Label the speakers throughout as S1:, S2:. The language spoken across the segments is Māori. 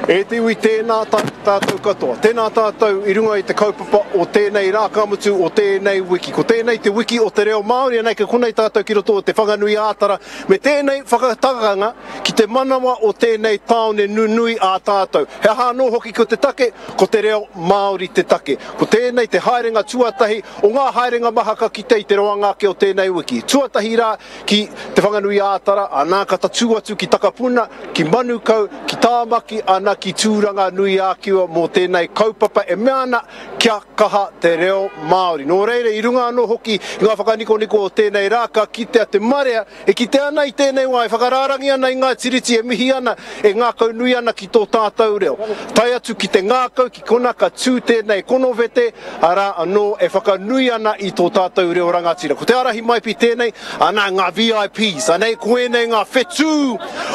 S1: E te ui tēnā tātou katoa. Tēnā tātou I runga I te kaupapa o tēnei rā kamutu o tēnei wiki. Ko tēnei te wiki o te reo Māori, anei ka kunei tātou ki roto o te whakanui ātara. Me tēnei whakatakanga ki te manawa o tēnei taone nunui ā tātou. He hāno hoki ko te take, ko te reo Māori te take. Ko tēnei te haerenga tuatahi o ngā haerenga mahaka ki te I te roangake o tēnei wiki. Tuatahi rā ki te whanganui ātara, anā ka tatu atu ki takapuna, ki manukau, ki tāmaki, ana ki tūranga nui ākiwa mō tēnei kaupapa e meana kia kaha te reo Māori. Nō reire, I runga anō hoki I ngā whakaniko o tēnei rā, ka kitea te marea, e ki te ana I tēnei wai, whakararangi ana I ngā tiriti e mihi ana, e ngākau nui ana ki tō tātou reo. Tai atu ki te ngākau, ki kona ka tū tēnei konovete, ara anō e whakanui ana I tō tātou reo rangatira. Ko te arahi mai pi tēnei, ana ngā VIPs, anei koenei ngā whetū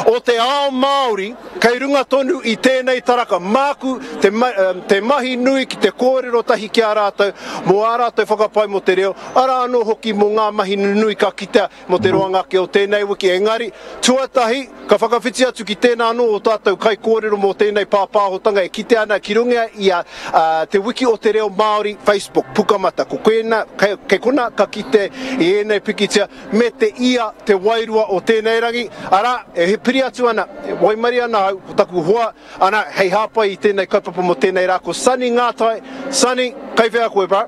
S1: o te ao Māori, kei runga tonu I tēnei taraka māku, te mahi nui ki te kōrero tahi ki a rātou, mō a rātou whakapai mo te reo, ara anō hoki mō ngā mahi nui ka kitea mo te roangake o tēnei wiki. Engari, tuatahi, ka whakawhiti atu ki tēnā anō o tātou kai kōrero mo tēnei pāpāhotanga e kitea ana ki runga I te wiki o te reo Māori Facebook, pukamata. Ko koena, kei kona ka kite I enei pikitia me te ia te wairua o tēnei rangi. Ara, e he piri atu ana, e waimari ana hau, ko taku hoa, ana hei hāpai I tēnei kaupapa mo tēnei rā. Ko Sani ngātai, Sani, kai whea koe, bro?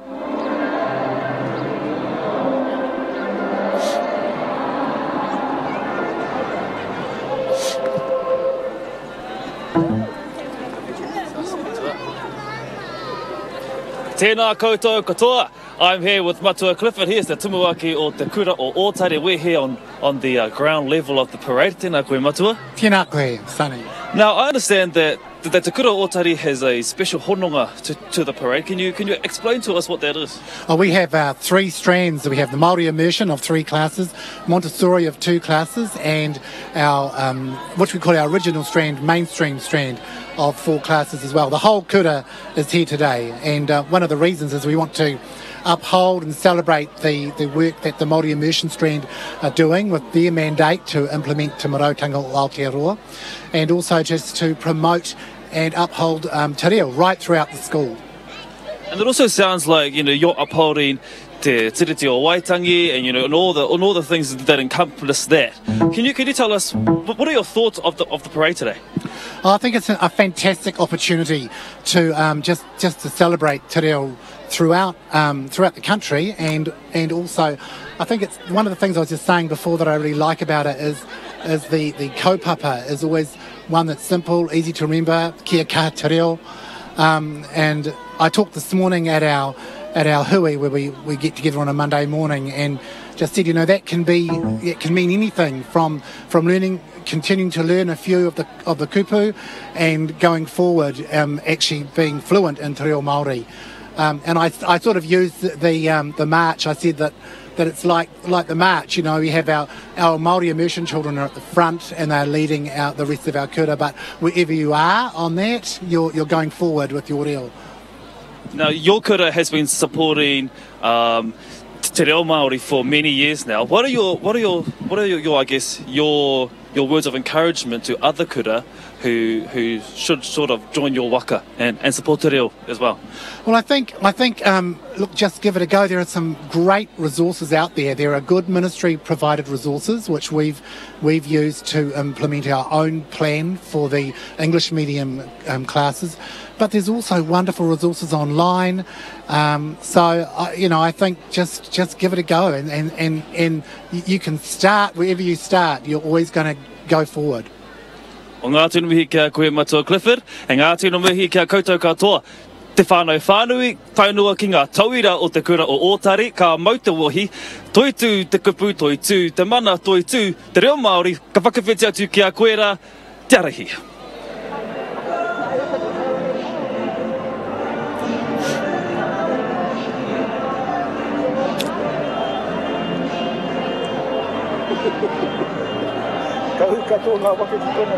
S2: Tēnā koutou katoa. I'm here with Matua Clifford. Here's the tumuaki o te kura o Ōtare. We're here on the ground level of the parade. Tēnā koe Matua.
S3: Tēnā koe, Sunny.
S2: Now, I understand that the Te Kura Ōtare has a special hononga to the parade. Can you explain to us what that is?
S3: We have 3 strands. We have the Māori immersion of 3 classes, Montessori of 2 classes, and our what we call our original strand, mainstream strand of 4 classes as well. The whole kura is here today, and one of the reasons is we want to uphold and celebrate the work that the Māori immersion strand are doing with their mandate to implement Te Marautanga o Aotearoa, and also just to promote and uphold te reo right throughout the school.
S2: And it also sounds like, you're upholding te tiriti o Waitangi and all the things that encompass that. Can you tell us what are your thoughts of the parade today?
S3: I think it's a fantastic opportunity to just to celebrate te reo throughout the country, and also I think it's one of the things I was just saying before that I really like about it is the kaupapa is always one that's simple, easy to remember, kia kaha te reo, and I talked this morning at our hui where we get together on a Monday morning and just said it can mean anything from continuing to learn a few of the kupu and going forward actually being fluent in te reo Māori. And I sort of used the march. I said that it's like the march. We have our Māori immersion children are at the front and they're leading out the rest of our kura. But wherever you are on that, you're going forward with your reo.
S2: Now, your kura has been supporting te reo Māori for many years now. What are your I guess your words of encouragement to other kura who should sort of join your waka and support te reo as well?
S3: Well, I think look, just give it a go. There are some great resources out there. There are good ministry provided resources which we've used to implement our own plan for the English medium classes. But there's also wonderful resources online. So I think just give it a go, and you can start wherever you start. You're always going to go forward.
S2: O ngā tino mihi kia koe Matua Clifford, e ngā tino mihi kia koutou katoa. Te whānau whānui, taunua ki ngā tauira o te kura o Ōtare, ka mau te wohi, toi tū te kupu, toi tū te mana, toi tū te reo Māori, ka whakawhiti atu ki a koe rā, te arahi.
S1: Katoa ngā wake ki kona.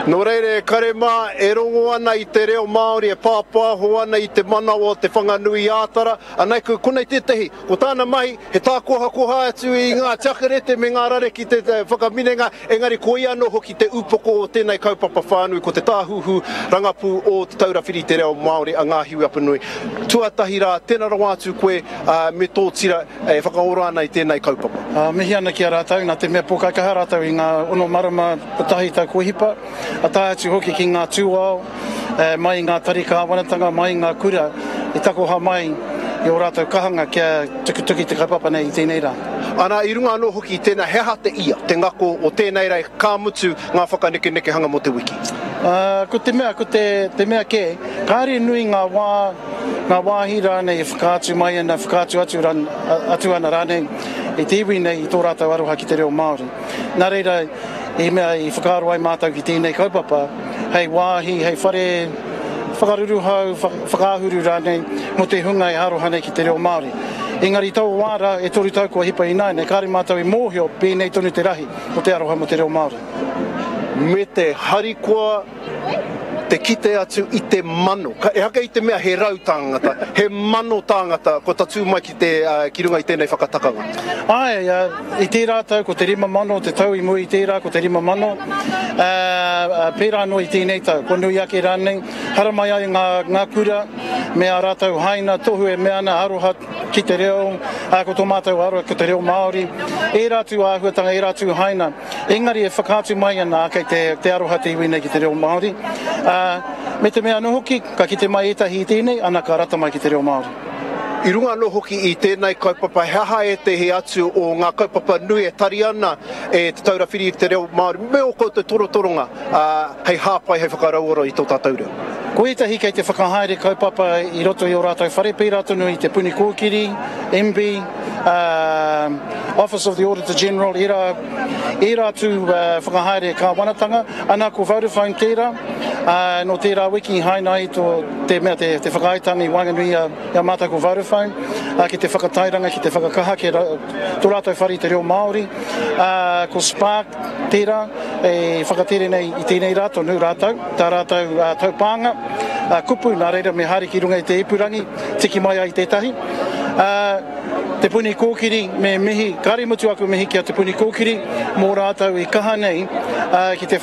S1: No reire, kare mā, e rongo ana I te reo Māori, e pāpāho ana I te mana o te whanganui ātara, anai ko konei tētahi, ko tāna mahi, he tākoha atu I ngā tiakarete me ngā rare ki te whakaminenga, engari ko ia no hoki te upoko o tēnei kaupapa whānui, ko te tāhuhu rangapū o te taurawhiri te reo Māori a ngā hiu apanui. Tuatahi rā, tēnā rongo atu koe me tō tira e whakaoro ana I tēnei kaupapa.
S4: Mihi ana ki a rātau, nā te mea pōkaikaha rātau I ngā ono marama patahi tau kohipa, a tā atu hoki ki ngā tūao, mai ngā tarika awanatanga, mai ngā kura, I takoha mai I o rātau kahanga kia tukutuki te kaupapa nei I tēnei rā.
S1: Ana I runga anō hoki I tēnā heha te ia, te ngako o tēnei rei kā mutu ngā whakaneke hanga mo te wiki.
S4: Ko te mea ke, kāre nui ngā wāhi rānei I whakaatu mai ana, whakaatu atu ana rānei I te iwi nei I tō rātau aroha ki te reo Māori. Nā reira, I mea I whakaaro ai mātau ki tēnei kaupapa, hei wāhi, hei whare, whakaruru hau, whakahuru rānei, mo te hunga I aroha nei ki te reo Māori. Engari tau wāra e toru tau kua hipa I nāne, kāre mātau I mōhio pēnei tonu te rahi mo te aroha mo te reo Māori.
S1: Me te harikoa, te kite atu I te mano. E haka I te mea he rau tāngata, he mano tāngata, ko tatu mai ki te ki runga I tēnei whakatakanga.
S4: Ai, I te rātau, ko te rima mano, te tau I mui I te rā, ko te rima mano. Pērā no I tēnei tau, ko nui ake rānei, haramai ai ngā kura, mea rātau haina, tohu e mea ana aroha ki te reo, ko tō mātou aroha ki te reo Māori, e rātu āhuatanga, e rātu haina. Engari e whakātu mai ana kei te aroha te iwi nei ki te reo Māori. Me te mea no hoki, ka ki te mai etahi I tēnei, ana ka rata mai ki te reo Māori.
S1: I runga anō hoki I tēnei kaupapa, haha e te he atu o ngā kaupapa nui e tari ana e te taurawhiri I te reo Māori, me o te torotoronga, hei hāpai, hei whakarauora I tō tātou reo.
S4: Ko etahi kei te whakahaere kaupapa I roto I o rātou whare pērā tonu I te puni kōkiri, MB, Office of the Auditor General, e rā tu whakahaere ka wanatanga, ana ko Vodafone tērā, no tērā wiki haina I te mea te whakaitangi Whakanui a mātou ko Vodafone, ki te whakatairanga, ki te whakakaha, ki tō rātou whare te reo Māori, ko Spark tērā, e whakatere nei I tēnei rā, tonu rātou, tā rātou taupānga, kupu, nā reira me hari ki runga I te ipurangi, tiki mai ai tētahi. Te puni kōkiri me mihi, kāre mutu aku mihi ki a te puni kōkiri, mō rātou I kaha nei ki te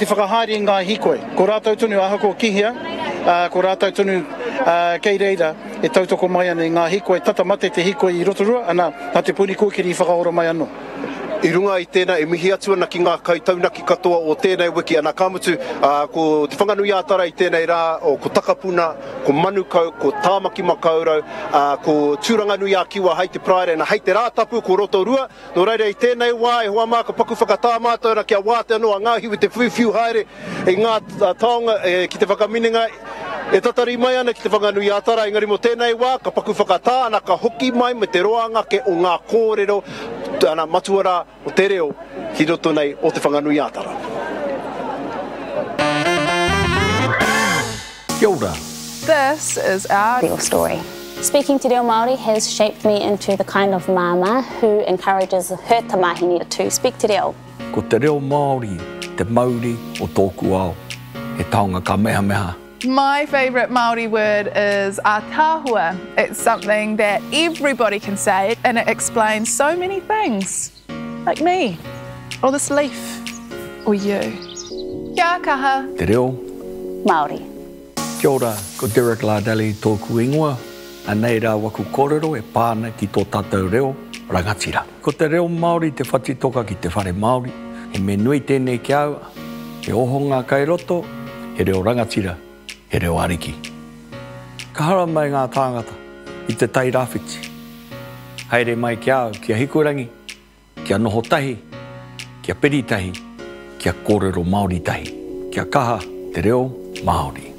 S4: whakahaere ngā Hīkoi. Ko rātou tonu ahako kihia, ko rātou tonu kei reira e tautoko mai ana ngā Hīkoi, tata mate te Hīkoi I rotorua, ana te puni kōkiri I whakaora mai anō.
S1: I runga I tēnā, e mihi atu ana ki ngā kautaunaki katoa o tēnei wiki, ana kāmutu, ko te whanganui ātara I tēnei rā, o ko takapuna, ko manukau, ko tāmaki makaurau, ko tūranganui a kiwa hei te praere, na hei te rātapu, ko rotorua, no reira I tēnei wā, e hoa mā ka paku whakatā mātou, na kia wāte anō a ngā hiwi te whiwhiu haere, e ngā taonga, ki te whakaminenga, e tatari mai ana ki te whanganui ātara, engari mo tēnei wā, ka paku whakatā, ana ka hoki mai me te roanga ke o ngā kōrero, ana matuara o te reo ki roto nei o te whanganui ātara.
S5: Kia ora.
S6: This is our
S7: real story. Speaking te reo Māori has shaped me into the kind of mama who encourages her tamahini to speak te reo.
S5: Ko te reo Māori, te mauri o tōku ao, he taonga ka meha meha.
S6: My favourite Māori word is ātāhua. It's something that everybody can say and it explains so many things. Like me, or this leaf, or you. Kia kaha.
S5: Te reo
S7: Māori.
S5: Kia ora, ko Derek Lardali tōku ingoa, anei rā waku kōrero e pāna ki tō tātou reo rangatira. Ko te reo Māori te whatitoka ki te whare Māori, he me nui tēnei ki au, he ohonga kai roto, he reo rangatira, he reo ariki. Ka hara mai ngā tāngata I te tai rāwhiti. Haere mai ki au, kia hikorangi, kia noho tahi, kia peri tahi, kia kōrero Māori tahi, kia kaha te reo Māori.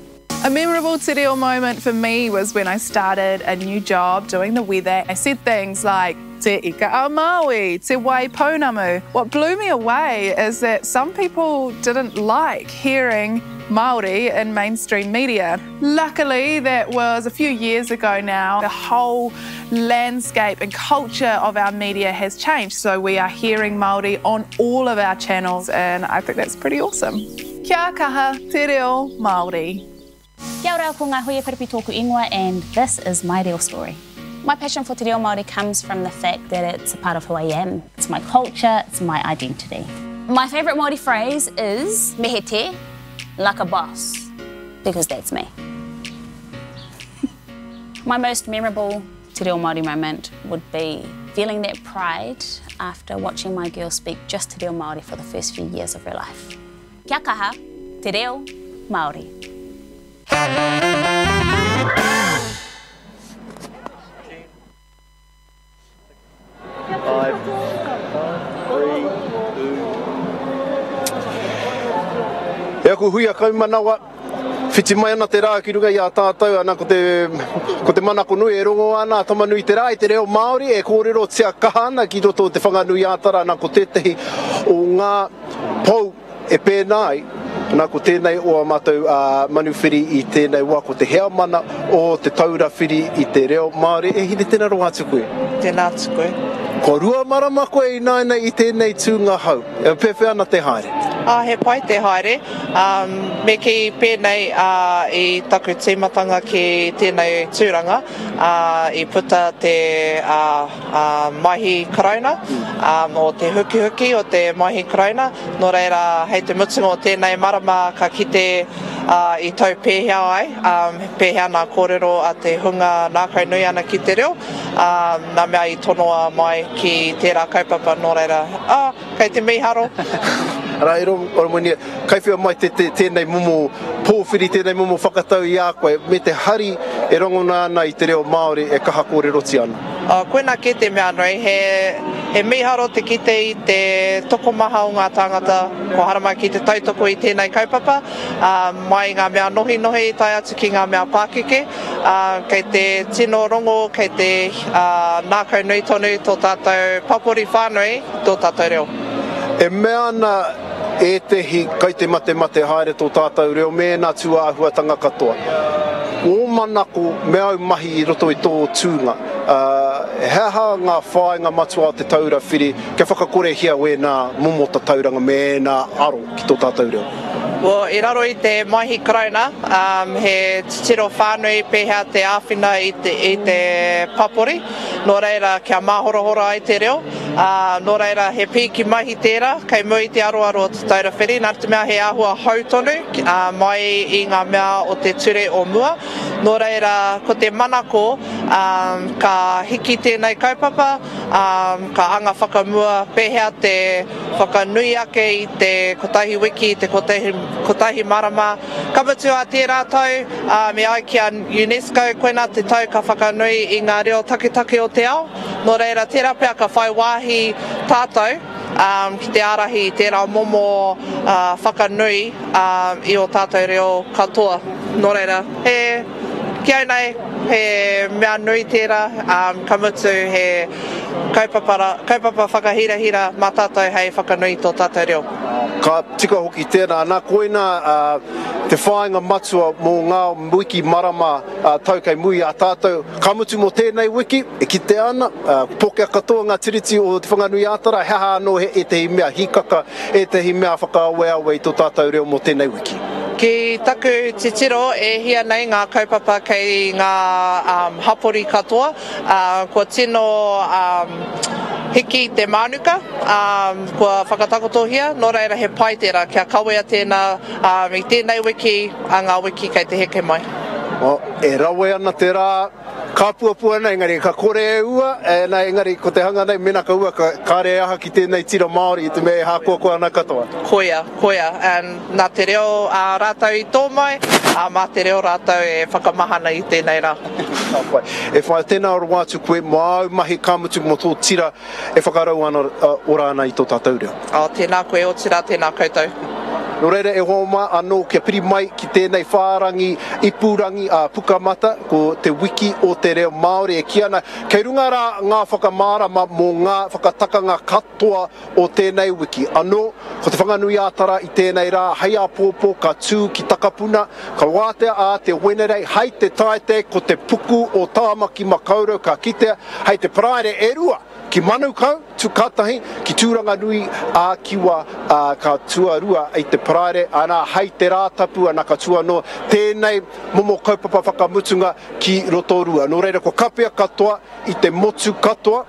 S6: A memorable te reo moment for me was when I started a new job doing the weather. I said things like, te ika a Maui, te wai pounamu. What blew me away is that some people didn't like hearing Māori in mainstream media. Luckily, that was a few years ago now. The whole landscape and culture of our media has changed, so we are hearing Māori on all of our channels, and I think that's pretty awesome. Kia kaha, te reo Māori.
S7: Kia ora, ko ngā hui e wharipi tōku ingoa, and this is my real story. My passion for te reo Māori comes from the fact that it's a part of who I am. It's my culture, it's my identity. My favourite Māori phrase is mehe te, like a boss, because that's me. My most memorable te reo Māori moment would be feeling that pride after watching my girl speak just te reo Māori for the first few years of her life. Kia kaha, te reo Māori.
S1: 5, 3, 2. E aku hui a kaumanawa, whiti mai ana te rā ki runga i a tātou, ana ko te manako nui e rongo ana, tamanui te rā i te reo Māori, e kōrero tia kaha ana ki roto o te whanganui ātara, ana ko tētahi o ngā pou e pēnai, ana ko tēnei o a mātou manuwhiri i tēnei wā ko te hea mana o te taura whiri i te reo Māori, e hine tēnā roa atu koe?
S8: Tēnā atu koe.
S1: Ko rua marama koe i nāina i tēnei tūnga hau, e pewhi ana te haere?
S8: He pai te haere, me ki pēnei i taku tīmatanga ki tēnei tūranga, i puta te mahi karauna, o te huki o te mahi karauna, nō reira hei te mutunga o tēnei marama ka kite i tau pēhea ai, pēhea nā kōrero a te hunga nākau nui ana ki te reo, nā mea i tonoa mai ki tērā kaupapa nō reira, kei te miharo.
S1: Ara, kai whia mai tēnei momo pōwhiri, tēnei momo whakatau i a koe, me te hari e rongo nāna i te reo Māori e kaha kōrero ti ana.
S8: Koena ki te mea noi, he miharo te kite i te tokomaha o ngā tāngata, ko haramai ki te tautoko i tēnei kaupapa, mai ngā mea nohi tai atu ki ngā mea Pākeke, kei te tino rongo, kei te nākau nui tonu tō tātou papori whānui, tō tātou reo.
S1: E mea ana e tehi kai te mate haere tō tātou reo, me nā tuāhuatanga katoa. O manako me au mahi i roto i tō tūnga. Heha ngā whāinga matua o te taura whiri, kia whakakore hia we nā momota tauranga me nā aro ki tō tātou reo.
S8: I raro i te mahi karauna, he titiro whānui pēhea te āwhina i te papori, nō reira kia māhorahora i te reo, nō reira he pīki mahi tērā, kei mui te aroaro o te taura whiri, nā te mea he āhua hautonu, mai i ngā mea o te ture o mua, nō reira ko te manako, ka hiki tēnei kaupapa, ka anga whakamua pēhea te whakanui ake i te kotahi wiki, te kotahi marama. Kamutu a tērā tau, me ai ki a UNESCO, koena te tau ka whakanui i ngā reo takitaki o te ao. Nō reira, tērā pēr ka whai wāhi tātou, ki te arahi i tērā momo whakanui i o tātou reo katoa. Nō reira, kia nei, he mea nui tērā, kamutu he kaupapa whakahira mā tātou hei whakanui tō tātou reo.
S1: Ka tika hoki tēnā, nā koina te whāinga matua mō ngā wiki marama tau kei mui a tātou. Kamutu mō tēnei wiki, e ki te ana, pokea katoa ngā tiriti o te whanganui ātara, heha anō e tehi mea hikaka, e tehi mea whakaaweawe i tō tātou reo mō tēnei wiki.
S8: Ki taku titiro e hia nei ngā kaupapa kei ngā hapori katoa, ko tino hiki te mānuka, kua whakatakotohia, nō reira he pai tērā, kia kawea tēnā i tēnei wiki, a ngā wiki kei te heke mai.
S1: E rawe ana tērā, ka puapua nei, engari ka kore e ua, engari ko te hanga nei, mena ka ua, ka kare aha ki tēnei tira Māori i te mea hākua ana katoa.
S8: Koia, nā te reo rātau i tō mai, mā te reo rātau e whakamahana i tēnei rā.
S1: E whae tēnā ora wātu koe, mō au mahi kāmutu mō tō tira, e whakarau ana ora ana i tō tātou reo.
S8: Tēnā koe o tira, tēnā koutou.
S1: No reira e homa anō kia piri mai ki tēnei whārangi ipurangi a Pukamata ko te wiki o te reo Māori e kiana. Kei runga rā ngā whakamārama mō ngā whakatakanga katoa o tēnei wiki. Anō, ko te whanganui ātara i tēnei rā, hei a pōpō ka tū ki takapuna, ka wātea a te wenerei, hei te taite ko te puku o tāmaki makaurau ka kitea, hei te praere e rua ki manukau, tu katahi, ki tūranga nui a kiwa ka tuarua i te praere, ana hei te rātapu ana ka tua no, tēnei momo kaupapa whakamutunga ki rotorua. No reira ko kapea katoa i te motu katoa,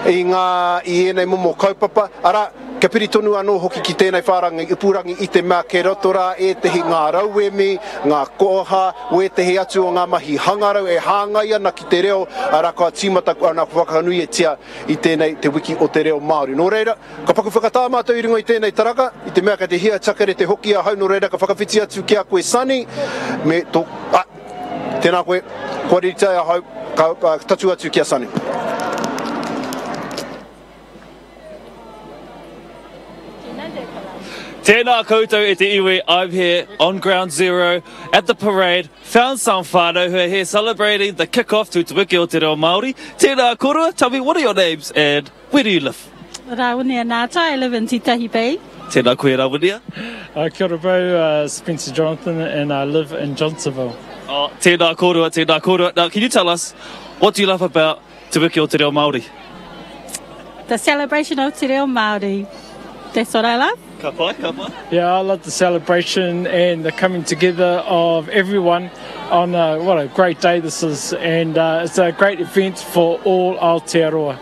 S1: i enei momo kaupapa, ara, ka piri tonu anō hoki ki tēnei whārangi upurangi i te mea ke rotora e tehi ngā rauemi, ngā koha, o e tehi atu o ngā mahi hangarau e hāngai ana ki te reo, ara ka tīmata ana Whakanui e tia i tēnei te wiki o te reo Māori. No reira, ka paku whakatā mātou i runga i tēnei taraka, i te mea ka te hia takere te hoki a hau, no reira ka whakawhiti atu ki a koe Sani, me tō, tēnā koe, kua riritai a hau, ka tatu atu ki a Sani.
S2: Tēnā koutou e te iwi, I'm here on Ground Zero at the parade. Found some whānau who are here celebrating the kick-off to Te Wiki o Te Reo Māori. Tēnā korua, tell me what are your names and where do you live?
S9: Raunia Nata, I live in Titahi Bay.
S2: Tēnā koe Raunia.
S10: Kia ora bau, Spencer Jonathan, and I live in Johnsonville.
S2: Oh, tēnā korua, tēnā korua. Now, can you tell us, what do you love about Te Wiki o Te Reo Māori?
S9: The celebration of Te Reo Māori. That's what I love.
S2: Ka pai, ka pai.
S10: Yeah, I love the celebration and the coming together of everyone on what a great day this is, and it's a great event for all Aotearoa.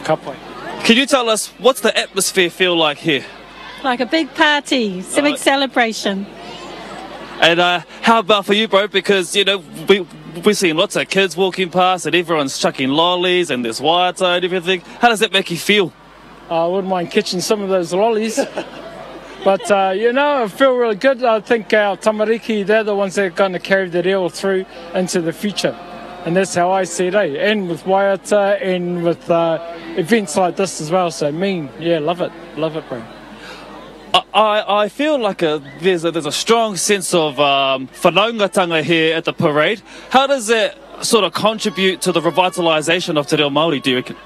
S10: Ka pai.
S2: Can you tell us, what's the atmosphere feel like here?
S9: Like a big party, it's a big celebration.
S2: And how about for you, bro? Because, you know, we're seeing lots of kids walking past and everyone's chucking lollies and there's waiata and everything. How does that make you feel?
S10: I wouldn't mind catching some of those lollies. But, you know, I feel really good. I think our tamariki, they're the ones that are going to carry the reo through into the future. And that's how I see it, eh? And with waiata and with events like this as well. So, yeah, love it. Love it, bro.
S2: I feel like there's a strong sense of whanaungatanga here at the parade. How does that sort of contribute to the revitalisation of Te Reo Māori, do you reckon?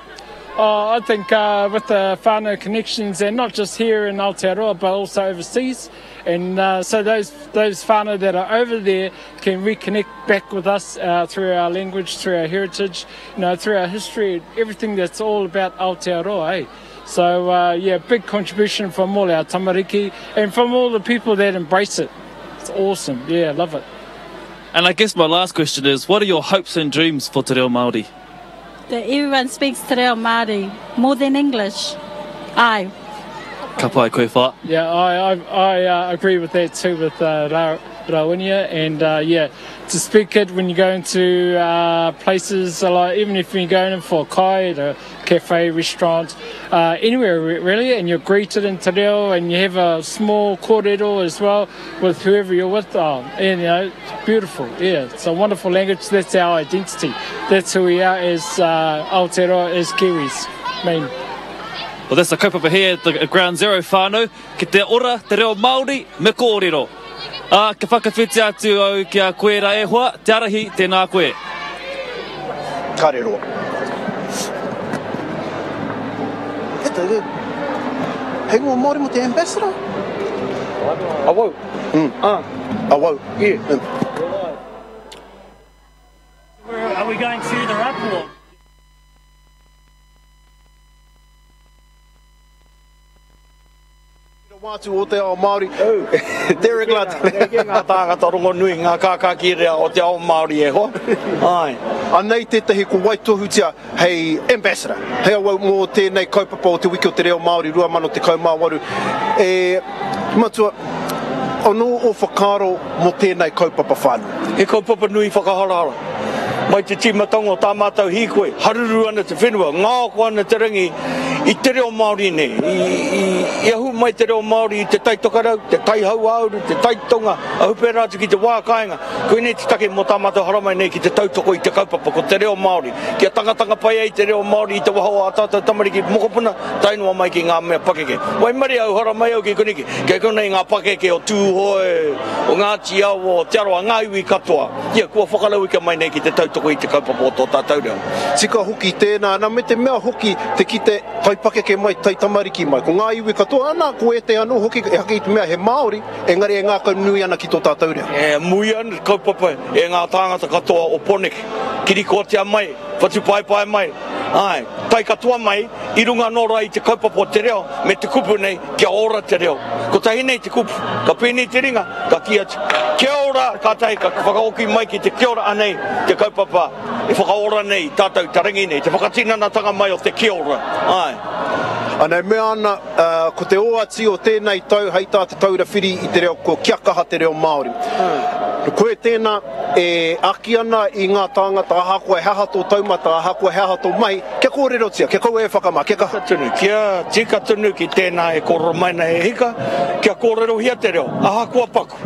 S10: I think with the whānau connections, and not just here in Aotearoa, but also overseas, and so those whānau that are over there can reconnect back with us through our language, through our heritage, you know, through our history, everything that's all about Aotearoa, eh? So yeah, big contribution from all our tamariki and from all the people that embrace it. It's awesome, yeah, love it.
S2: And I guess my last question is, what are your hopes and dreams for Te Reo Māori?
S9: That everyone speaks Te Reo Māori more than English. Aye.
S2: Ka pai koe wha.
S10: Yeah, I agree with that too, with Raunia, and yeah, to speak it when you go into places, like even if you go in for a kai, a cafe, restaurant, anywhere really, and you're greeted in Te Reo, and you have a small kōrero as well with whoever you're with, and you know, it's beautiful, yeah, it's a wonderful language. That's our identity, that's who we are as Aotearoa, as Kiwis,
S2: Well, that's the kaupapa here at the Ground Zero whānau, ki te ora Te Reo Māori me kōrero. Ka whakawhiti atu au kia koe ra e hoa, te arahi, tēnā koe.
S1: Ka reroa. Hei ngō Māori mo te ambassador?
S5: Awau.
S1: Awau. Yeah.
S11: Are we going further up or?
S1: Mātu o te ao Māori.
S5: Derek Latt. Ngā tāngata rongo nui, ngā kākākire o te ao Māori e hoa. Ai.
S1: Anei tētahi ko waitohutia, hei ambassador. Hei awau mō tēnei kaupapa o te wiki o te reo Māori, rua mano te kaumāwaru. Matua, anō o whakaro mō tēnei kaupapa whānau.
S5: He kaupapa nui whakaharahara. mai te timatonga o tā mātou Hīkoi, haruru ana te whenua, ngāko ana te rangi i te reo Māori ne, i ahu mai te reo Māori i te taitokarau, te taihau auru, te taitonga, ahupe rātu ki te wākainga, koe nei te take mo tā mātou haramai nei ki te tautoko i te kaupapa ko te reo Māori, kia tangatanga pai ai te reo Māori i te waho a tātou tamariki mokopuna, tainua mai ki ngā mea pakeke. Wai mari au haramai au ki koniki, kia konei ngā pakeke o tūhoe, o Ngāti Awa, o te aroa ngā iwi katoa, ia kua whakalau ika mai nei ki te tautoko i te kaupapa o tō tātou reo.
S1: Tika hoki tēnā, nā me te mea hoki te ki te taipakeke mai, taitamariki mai, ko ngā iwi katoa, anā ko e te anu hoki e hake i te mea he Māori, engari e ngā kaunui ana ki tō tātou reo.
S5: Mui ana kaupapa e ngā tāngata katoa o Poneke, kirikotia mai, whatu pai mai, ai, tai katoa mai, i runga nora i te kaupapa o te reo, me te kupu nei, kia ora te reo. Ko tahi nei te kupu, ka pēnei te ringa, ka kia atu. Kia ora, ka tai, ka whakaoki mai ki te kia ora anei, te kaupapa, e whakaora nei, tātou tarangi nei, te whakatinanatanga mai o te kia ora, ai.
S1: Anei mea ana, ko te oati o tēnei tau, hei tā te taura whiri i te reo, ko kia kaha te reo Māori. Koe tēnā, e aki ana i ngā tāngata ahako e hahato taumata, ahako e hahato mai, kia kōrero tia, kia kau e whakama, kia kaha tunu.
S5: Kia tika tunu ki tēnā e koro maina e hika, kia kōrero hia te reo, ahako a paku,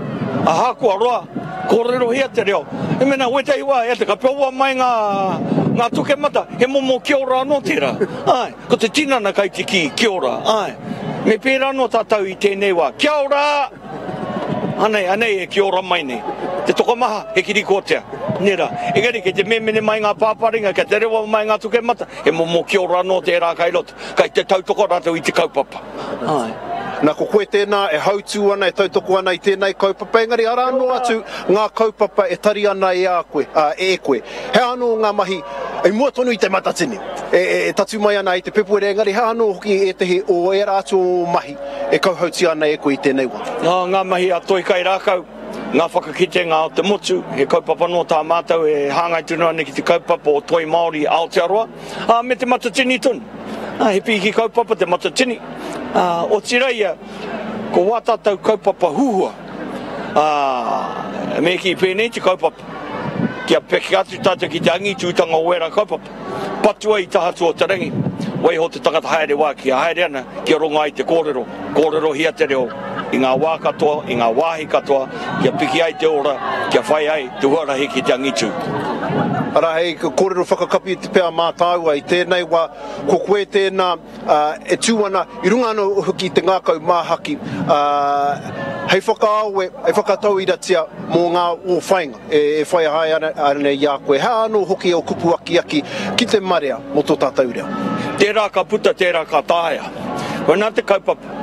S5: ahako a roa, kōrero hia te reo. E mena, wetei wā, e te ka peoa mai ngā tuke mata, he momo kia ora anō tērā. Ai, ko te tinana kai te ki, kia ora, ai. Me pēra anō tātou i tēnei wā, kia ora! Anei e kia ora mai nei. Te tokomaha, he kirikotia. Nera, engari ke te memene mai ngā pāparinga, ke te rewa mai ngā tuke mata, he momo kia ora anō tērā kai roto, kai te tautoko rātou i te kaupapa. Ai.
S1: Nā ko koe tēnā e hautū ana, e tautoko ana i tēnei kaupapa, engari ara anō atu ngā kaupapa e tari ana e a koe, e koe. He anō ngā mahi, e mua tonu i te matatini, e tatu mai ana i te pepuere, engari he anō hoki e tehi o e rātu o mahi, e kauhauti ana e koe i tēnei wā.
S5: Ngā mahi a toi kai rākau, ngā whakakitenga o te motu, he kaupapa no tā mātou e hāngai tunu ana ki te kaupapa o toi Māori Aotearoa, me te matatini tonu. He piki kaupapa te matatini. O tiraia, ko wātātou kaupapa huhua, me ki pēnei te kaupapa, kia peke atu tātou ki te angi tūtanga o wera kaupapa, patua i tahatu o te rangi, wai ho te tangata haere wā, kia haere ana, kia ronga i te kōrero, kōrero hia te reo, i ngā wā katoa, i ngā wāhi katoa, kia piki ai te ora, kia whai ai te huarahi ki te angi tū.
S1: Ara hei, kōrero whakakapi te pēa mātāua i tēnei wā, ko koe tēnā e tūana, i runga anō hoki te ngākau māhaki, hei whakaawe, hei whakatau i ratia mō ngā o whainga, e whai hai ana i a koe, hea anō hoki o kupu aki ki te marea mo tō tātou reo.
S5: Tērā ka puta, tērā ka tāia. Koe nā te kaupapa,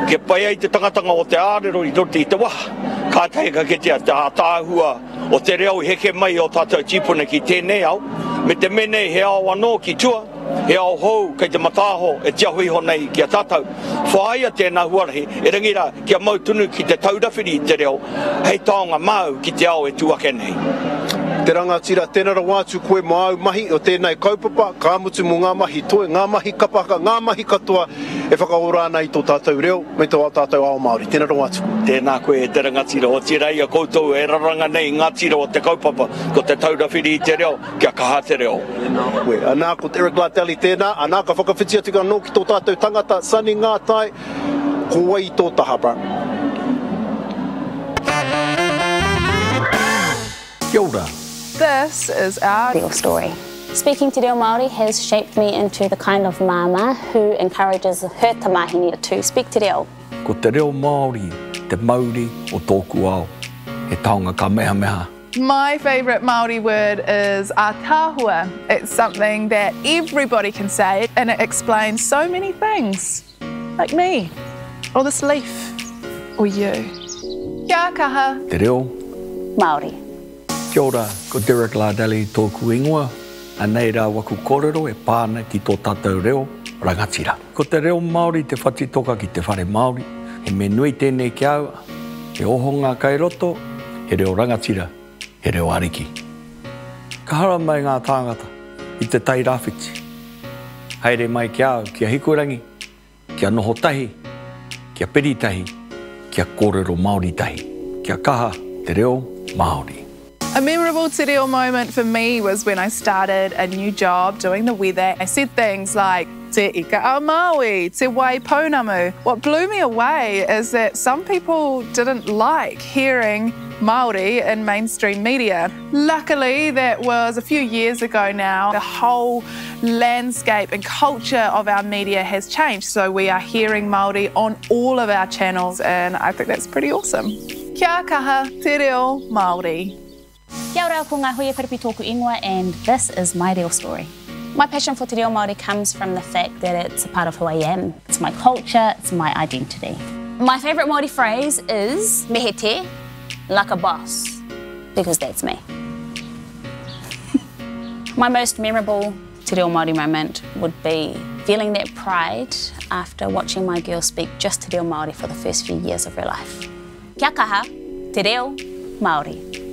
S5: ke pai ai te tangatanga o te ārero i roti i te waha, ka teika ke te tāhua o te reo i heke mai o tātou tīpuna ki tēnei au, me te mene he ao anō ki tua, he ao hou kei te matāho e te ahui honei ki a tātou. Whaia tēnā huarahi, e rangira kia mau tunu ki te taurawhiri i te reo, hei taonga mau ki te ao e tuake nei.
S1: Te rangatira, tēnara wātu koe mo au mahi o tēnei kaupapa, ka amutu mo ngā mahi toe, ngā mahi kapaka, ngā mahi katoa, e whakaora ana i tō tātou reo, me tō tātou ao Māori. Tēnara wātu.
S5: Tēnā koe e te rangatira, o tira ia koutou e raranga nei ngā tira o te kaupapa, ko te taurawhiri i te reo, kia kaha te reo.
S1: Koe, anā ko Eric Lateli tēnā, anā ka whakawhitia tika anō ki tō tātou tangata, sani ngā tai, ko wai tō taha, bra.
S5: Kia ora.
S6: This is our
S7: real story. Speaking te reo Māori has shaped me into the kind of mama who encourages her tamahini to speak te reo.
S5: Ko te reo Māori, te mauri o tōku ao, he taonga ka meha meha.
S6: My favourite Māori word is ātāhua. It's something that everybody can say and it explains so many things. Like me, or this leaf, or you. Kia kaha.
S5: Te reo
S7: Māori.
S5: Kia ora, ko Derek Lardeli tōku ingoa, anei rā waku kōrero e pāna ki tō tātou reo rangatira. Ko te reo Māori te whatitoka ki te whare Māori, he me nui tēnei ki aua, he oho ngā kai roto, he reo rangatira, he reo ariki. Ka hara mai ngā tāngata i te tai rāwhiti. Haere mai ki aua, kia hikorangi, kia noho tahi, kia peri tahi, kia kōrero Māori tahi, kia kaha te reo Māori.
S6: A memorable te reo moment for me was when I started a new job doing the weather. I said things like, te ika a Māui, te wai pounamu. What blew me away is that some people didn't like hearing Māori in mainstream media. Luckily, that was a few years ago now. The whole landscape and culture of our media has changed, so we are hearing Māori on all of our channels, and I think that's pretty awesome. Kia kaha, te reo Māori.
S7: Kia ora, ko ngā hui e wharipi tōku ingoa, and this is my real story. My passion for te reo Māori comes from the fact that it's a part of who I am. It's my culture, it's my identity. My favourite Māori phrase is mehe te, like a boss, because that's me. My most memorable te reo Māori moment would be feeling that pride after watching my girl speak just te reo Māori for the first few years of her life. Kia kaha, te reo Māori.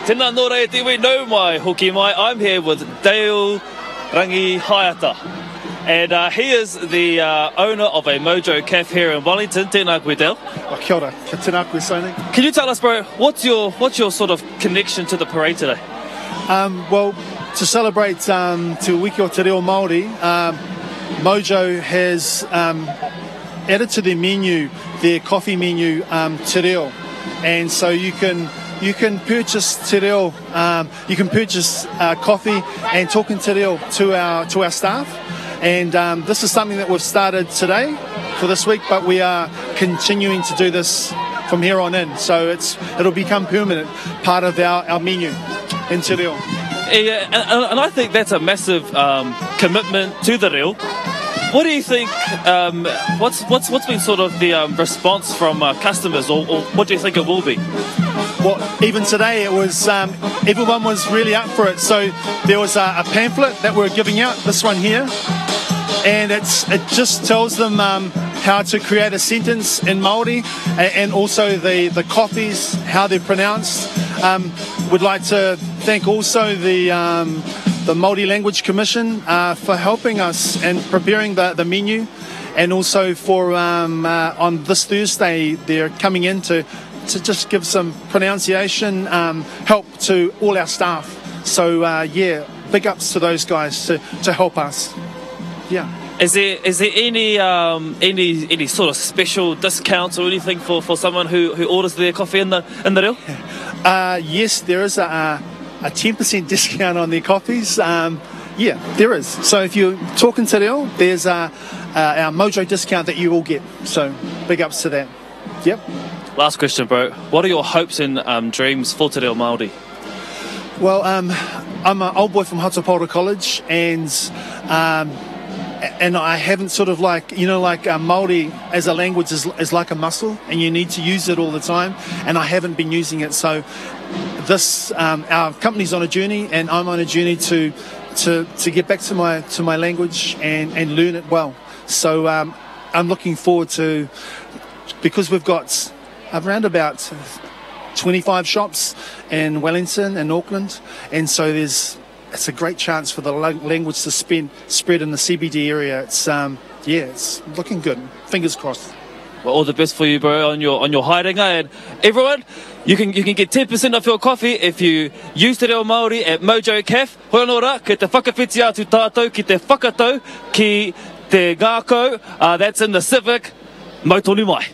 S2: Tēnā nō rei te iwi nau mai, hoki mai. I'm here with Dale Rangi Haiata. And he is the owner of a Mojo Cafe here in Wellington. Tēnā koe, Dale.
S12: Kia ora, ka tēnā koe, Sony.
S2: Can you tell us, bro, what's your sort of connection to the parade today?
S12: Well, to celebrate Te Wiki o Te Reo Māori, Mojo has added to their menu, their coffee menu, te reo. And so you can purchase te reo, you can purchase coffee and talking te reo to our staff. And this is something that we've started today for this week, but we are continuing to do this from here on in. So it'll become permanent part of our menu in te reo.
S2: Yeah, and I think that's a massive commitment to the reo. What do you think? What's been sort of the response from customers, or what do you think it will be?
S12: Well, even today it was everyone was really up for it. So there was a pamphlet that we're giving out, this one here, and it just tells them how to create a sentence in Māori, and also the coffees, how they're pronounced. We'd like to thank also the Māori Language Commission for helping us and preparing the menu, and also for on this Thursday they're coming in to just give some pronunciation help to all our staff. So yeah, big ups to those guys to help us. Yeah.
S2: Is there any sort of special discounts or anything for someone who orders their coffee in the reo?
S12: Yes, there is a 10% discount on their coffees. Yeah, there is. So if you're talking te reo, there's our Mojo discount that you will get. So big ups to that. Yep.
S2: Last question, bro. What are your hopes and dreams for te reo Māori?
S12: Well, I'm an old boy from Hatapora College, and I haven't sort of like Māori as a language is like a muscle, and you need to use it all the time, and I haven't been using it. So this our company's on a journey, and I'm on a journey to get back to my language and learn it well. So I'm looking forward to, because we've got around about 25 shops in Wellington and Auckland, and so it's a great chance for the language to spread in the CBD area. It's it's looking good. Fingers crossed.
S2: Well, all the best for you, bro, on your haerenga. And everyone, you can get 10% off your coffee if you use te reo Māori at Mojo Cafe. Hoi anō rā, kei te whakawhiti atu tātou ki te whakatau ki te ngākau. That's in the Civic. Mautonu mai.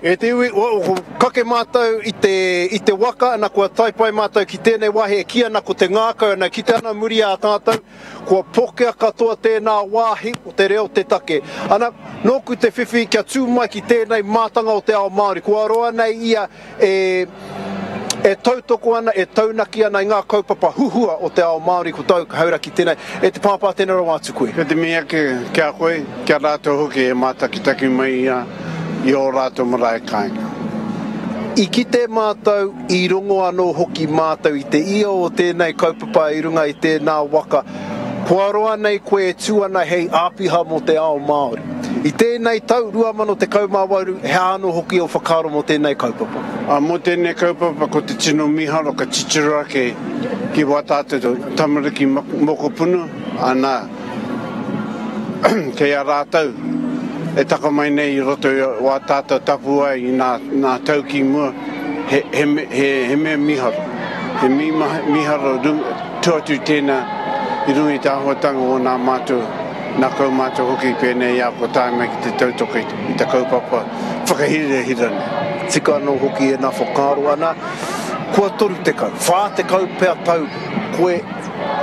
S1: E te iwi, kake mātou I te waka, ana kua taipai mātou ki tēnei wahe e kia ana ko te ngākau, ana ki te ana muri a tātou, kua pokea katoa tēnā wāhi o te reo te take. Ana, nōku te whiwhi kia tū mai ki tēnei mātanga o te ao Māori. Kua roa nei ia e tautoko ana, e taunaki ana I ngā kaupapa huhua o te ao Māori ko tau haura ki tēnei. E te pāpā tēnei rau atu koe.
S13: Ko te mea kia koe, kia rātou hoki e mātakitaki mai I o rātou marae kāinga.
S1: I ki te mātou, I rongo anō hoki mātou I te ia o tēnei kaupapa I runga I tēnā waka. Kua roa nei koe e tū ana hei āpiha mo te ao Māori. I tēnei tau, 2018, he anō hoki o whakaro mo tēnei kaupapa.
S13: Mo tēnei kaupapa ko te tino miharo ka titirua ki Watātou tamariki mokopunu, ana kei a rātou. E taka mai nei I roto wa tātou tapu ai I nā tauki mua he mea miharo. He miharo tuatu tēnā I rungi tā huatanga o nā mātou, nā kau mātou hoki pēnei a ko tāi mai ki te tautoka I te kaupapa whakahire hirane.
S1: Tika anō hoki e nā whakaro ana, kua toru te kau, whā te kau pēr tau, koe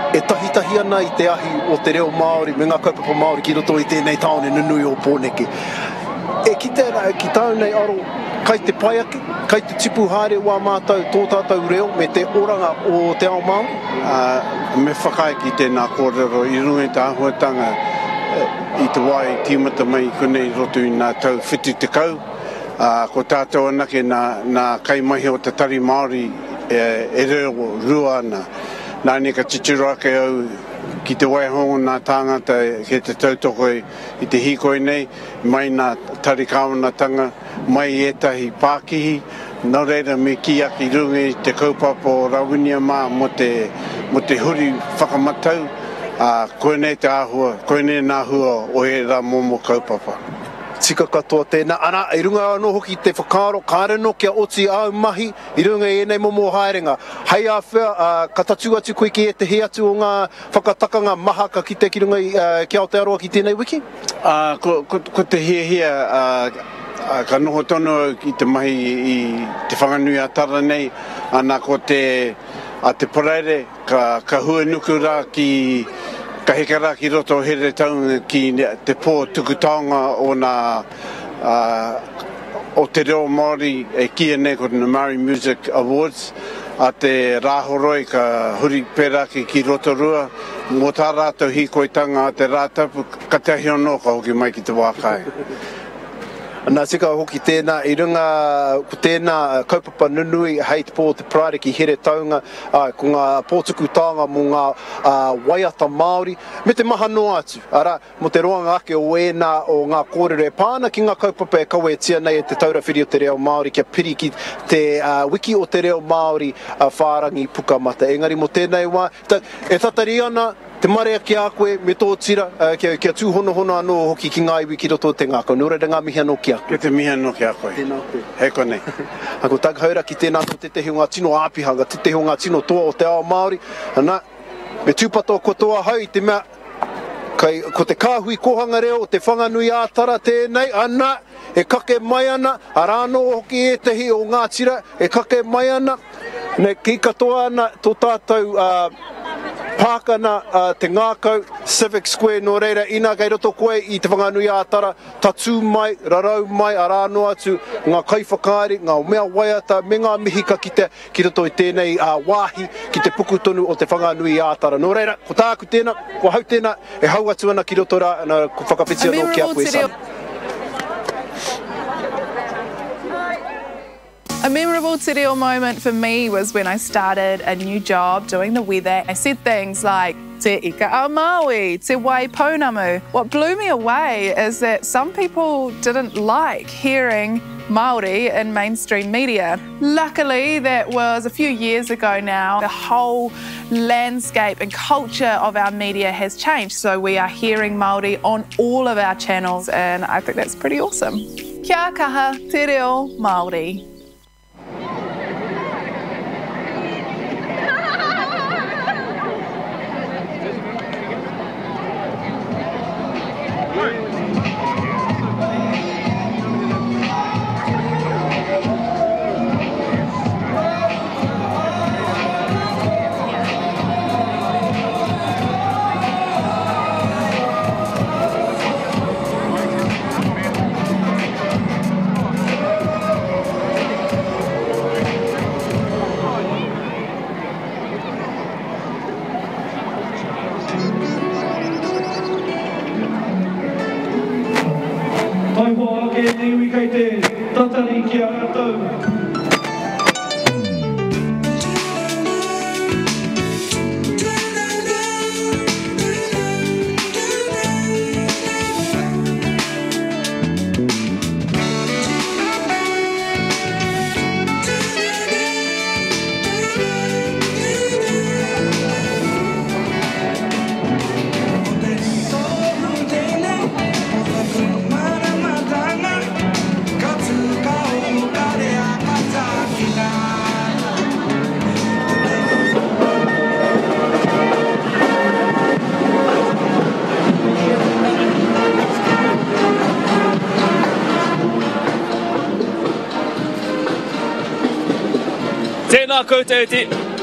S1: e tahitahi ana I te ahi o te reo Māori, me ngā kaupapa Māori ki roto I tēnei taone nunui o Pōneke. E ki tērā, ki tāu nei aro, kai te paiake, kai te tipu haere wā mātou tō tātou reo me te oranga o te ao Māori?
S13: Me whakai ki tēnā kōrero I rungi tā huatanga I te wai tīmata mai konei roto I nā tau whiti te kau. Ko tātou anake nā kaimahi o te tari Māori e reo rua ana. Nāne ka titiroa ke au ki te waihongo nā tāngata ke te tautoko I te Hīkoi nei, mai nā tarikawanatanga, mai etahi Pākihi, nā reira me ki aki rungi te kaupapa o Rawinia mā mo te huri whakamatau, koe nei te āhua, koe nei nā hua o e rā momo kaupapa.
S1: Tika katoa tēnā. Ana, I runga anō hoki te whakaro, kāreno kia oti au mahi, I runga e nei momo haerenga. Hei a whea, ka tatu atu koe ki e te he atu o ngā whakatakanga maha ka kite ki runga ki Aotearoa ki tēnei wiki?
S13: Ko te hia, ka noho tono I te mahi I te whanganui a tara nei, ana ko te paraire, ka hua nuku rā ki ka hekara ki roto here taunga ki te pō tukutaonga o nā o te reo Māori e kia nei ko te Māori Music Awards a te rāhoroi ka huri pēraki ki roto rua mō tā rātou hīkoitanga a te rātapu ka te ahi anō ka hoki mai ki te wākai.
S1: Nā sika hoki tēnā i runga ko tēnā kaupapa nunui hei te pō te pride ki here taunga ko ngā pōtukutanga mo ngā waiata Māori me te maha noa atu. Ara, mo te roanga ake o ēnā o ngā kōrere pāna ki ngā kaupapa e kaua e tia nei e te taurawhiri o te reo Māori kia piri ki te wiki o te reo Māori whārangi pukamata. Engari mo tēnei wā, e tatari ana te marea ki a koe me tō tira, kia tūhono anō hoki ki ngā iwi ki roto te ngākau. Nō reira ngā mihi anō ki a koe.
S13: Ke te mihi anō ki a koe.
S1: Tēnā koe.
S13: He konei.
S1: Ako tagahaura ki tēnā tō te tehi o ngā tino āpihanga, te tehi o ngā tino toa o te ao Māori. Ana, me tūpato ko toa hau i te mea, ko te kāhui kohanga reo o te whanganui ātara tēnei, ana, e kake mai ana, arāno hoki e tehi o ngā tira, e kake mai ana, ne ki katoa ana tō tātou pākana te ngākau, Civic Square nō reira, ina kei roto koe i te whanganui ātara, tatu mai, rarau mai, arāno atu, ngā kaiwhakaari, ngā mea waiata, me ngā mihi ka kite, ki roto i tēnei wāhi, ki te pukutonu o te whanganui ātara. Nō reira, ko tāku tēnā, ko hau tēnā, e hau atu ana ki roto rā, ko whakawhitia nō ki a koe sana.
S6: A memorable te reo moment for me was when I started a new job doing the weather. I said things like, te ika a Maui, te wai pounamu. What blew me away is that some people didn't like hearing Māori in mainstream media. Luckily, that was a few years ago now. The whole landscape and culture of our media has changed, so we are hearing Māori on all of our channels, and I think that's pretty awesome. Kia kaha te reo Māori.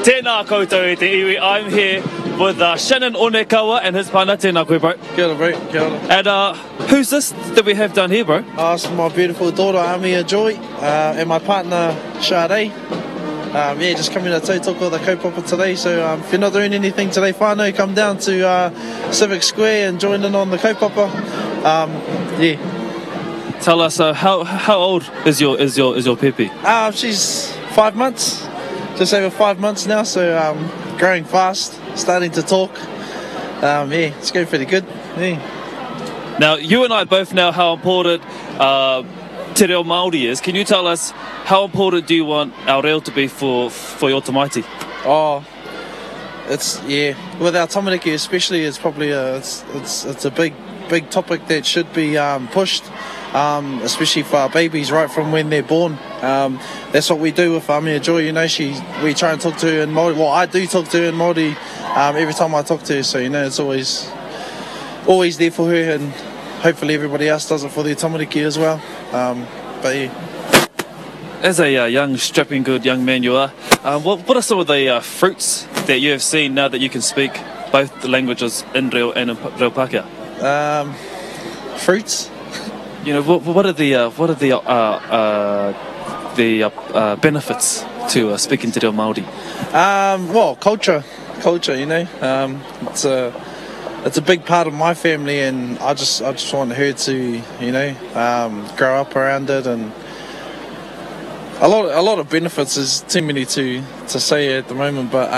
S2: Tēnā koutou te iwi. I'm here with Shannon Onekawa and his partner. Tēnā koe, bro.
S14: Kia ora, bro. Kia ora.
S2: And who's this that we have down here, bro?
S14: It's my beautiful daughter, Amia Joy, and my partner, Sade. Yeah, just coming to tautoko the kaupapa today. So if you're not doing anything today, whānau, come down to Civic Square and join in on the kaupapa. Yeah.
S2: Tell us, how old is your pepe?
S14: She's 5 months. Just over 5 months now, so growing fast, starting to talk. Yeah, it's going pretty good. Yeah.
S2: Now, you and I both know how important te reo Māori is. Can you tell us how important do you want our reo to be for your tamaiti?
S14: Oh, it's with our tamariki especially, it's probably it's a big topic that should be pushed. Especially for our babies right from when they're born. That's what we do with Amia Joy, you know, we try and talk to her in Māori. Well, I do talk to her in Māori every time I talk to her, so you know, it's always there for her, and hopefully everybody else does it for their tamariki as well. But yeah.
S2: As a young, strapping good young man you are, what are some of the fruits that you have seen now that you can speak both the languages in reo and in reo Pākehā?
S14: Fruits?
S2: You know, what are the benefits to speaking te reo Māori?
S14: Well, culture, you know. it's a big part of my family, and I just want her to, you know, grow up around it, and a lot of benefits. Is too many to say at the moment, but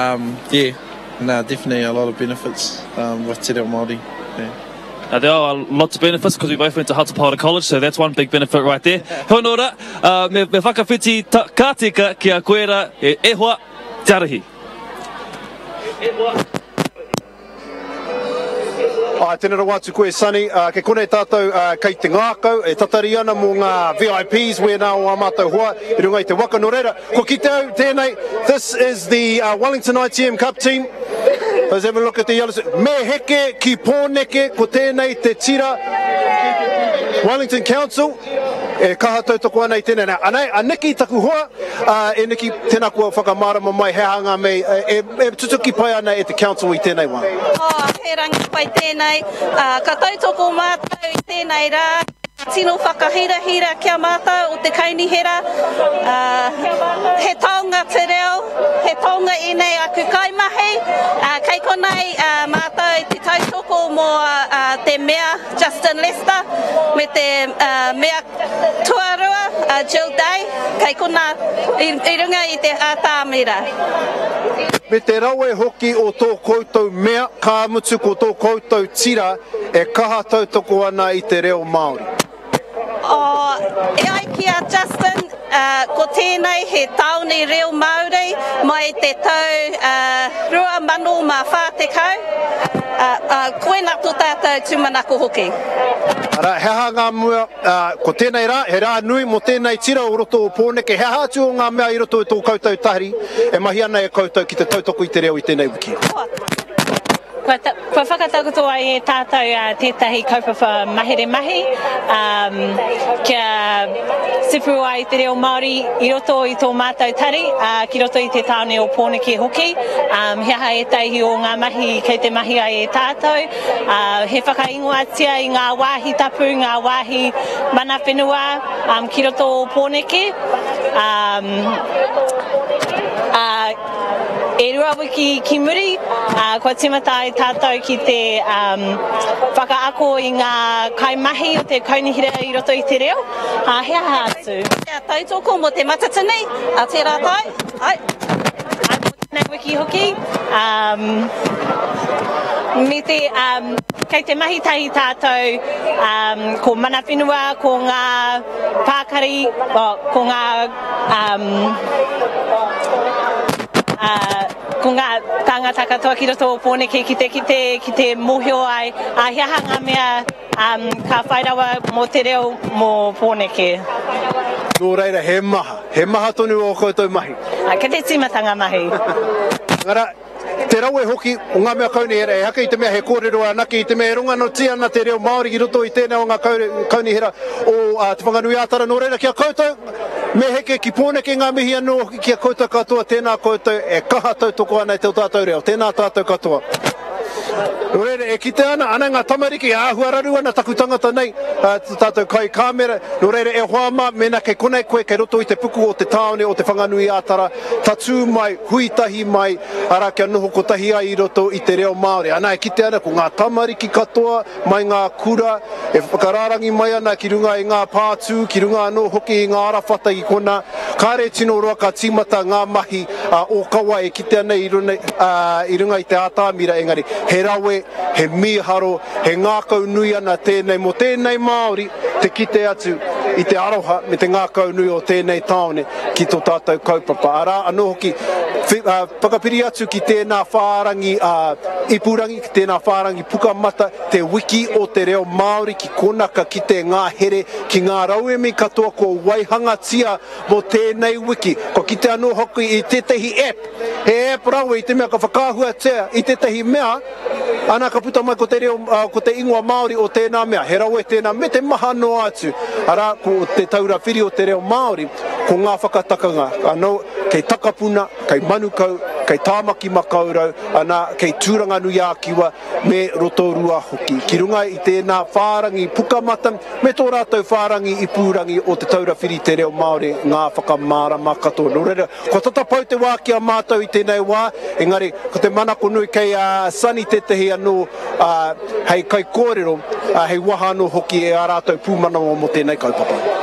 S14: yeah, no, definitely a lot of benefits with Te Reo Māori. Yeah.
S2: There are lots of benefits because we both went to Hatupara College, so that's one big benefit right there. Honora, me whakawhiti kātika ki a koera e ehua te arahi.
S1: Tēnā rā wātu koe, Sunny. Ke kone tātou kei te ngākau, e tatari ana mō ngā VIPs wē nā o a mātou hoa, I runga I te Whakanui. Ko ki te au tēnei, this is the Wellington ITM Cup team. Let's have a look at the yellows. Me heke ki pōneke ko tēnei te tira Wellington Council. E kaha tautoko ana I tēnei nā. Aneki taku hoa, e neki tēnā kua whakamārama mai he hanga mei, e tutuki pai ana e te council I tēnei wā.
S15: He rangi pai tēnei, ka tautoko mātou I tēnei rā, tino whakahira kia mātou o te kainihera, he taonga te reo, he taonga I nei aku kaimahi, kei konei mātou I te tautoko mō te mea Justin Lester, me te mea tuarua Jill Day, kei kona I runga I te ātāmira.
S1: Me te rawe hoki o tō koutou mea, ka mutu ko tō koutou tira, e kaha tautoko ana I te reo Māori.
S15: E ai ki a Justin, ko tēnei he taone reo Māori, mai te tau rua manu mā whātekau, koe nā tō tātou tūmanako hoki.
S1: Ara, he ha ngā mua, ko tēnei rā, he rā nui mo tēnei tira o roto o pōneke, he hātu o ngā mea I roto o tō koutou tahiri, e mahi ana e koutou ki te tautoko I te reo I tēnei wiki.
S16: Kua whakatakoto ai e tātou tētahi kaupapa mahere mahi, kia sipu ai te reo Māori I roto I tō mātou tari, ki roto I te taone o Pōneke hoki. He aha e taihi o ngā mahi kei te mahi ai e tātou. He whakaingoatia I ngā wāhi tapu, ngā wāhi mana whenua ki roto o Pōneke. E rua wiki ki muri, kua timata I tātou ki te whakaako I ngā kaimahi o te kaunihira I roto I te reo. He aha atu.
S15: Kia tautoko mo te matatini, a te rātai. Ai.
S16: Nei wiki hoki. Me te, kei te mahi tahi tātou, ko mana whenua, ko ngā pākari, ko ngā ko ngā tāngata katoa ki roto o Pōneke ki te mohio ai, he aha ngā mea ka whairawa mō te reo mō Pōneke.
S1: Nō reira, he maha tonu o koutou mahi.
S16: Ka te timatanga mahi.
S1: Ngara, te rawe hoki o ngā mea kaunihera, e haka I te mea he kōrero anake I te mea runga no tia ana te reo Māori I roto I tēnei o ngā kaunihera o te Whakanui ātara. Nō reira, kia koutou, me heke ki Pōneke ngā mihi anō hoki kia koutou katoa, tēnā koutou e kaha tautoko ana I te tātou reo, tēnā tātou katoa. Nō reira, e kite ana ngā tamariki, āhua raru ana taku tangata nei, tātou kai kāmera. Nō reira, e hoama, mena kei konei koe, kei roto I te puku o te taone o te Whanganui ātara, tatu mai, huitahi mai, ara kia noho ko tahi ai I roto I te reo Māori. Ana e kite ana ko ngā tamariki katoa, mai ngā kura, e whakararangi mai ana ki runga I ngā pātū, ki runga anō hoki I ngā arawhata I kona, kāre tino roa ka tīmata ngā mahi o kawa e kite ana I runga I te ātāmira engari. He rawe, he miharo, he ngākau nui ana tēnei mo tēnei Māori, te kite atu I te aroha me te ngākau nui o tēnei taone ki tō tātou kaupapa. Ara, anō hoki, whakapiri atu ki tēnā whārangi ipurangi, ki tēnā whārangi pukamata, te wiki o te reo Māori ki konaka ki te ngā here, ki ngā rauemi katoa ko waihangatia mo tēnei wiki. Ko ki te anō hoki I tētahi app, he app rawe I te mea ka whakāhua tea I tētahi mea, ana ka puta mai ko te reo, ko te ingoa Māori o tēnā mea, he rawe tēnā me te maha no atu. Ara, ko te taura whiri o te reo Māori, ko ngā whakatakanga, anō, kei takapuna, kei manukau, kei tāmaki makaurau, ana kei tūranga nui ākiwa me rotorua hoki. Ki runga i tēnā whārangi pukamata, me tō rātou whārangi i pūrangi o te taurawhiri te reo Māori ngā whakamārama katoa. Nō reira, ko tatapau te wā ki a mātou i tēnei wā, engari, ko te manako nui kei Sani te tehi anō hei kai kōrero, hei waha anō hoki e a rātou pūmanawa mo tēnei kaupapa.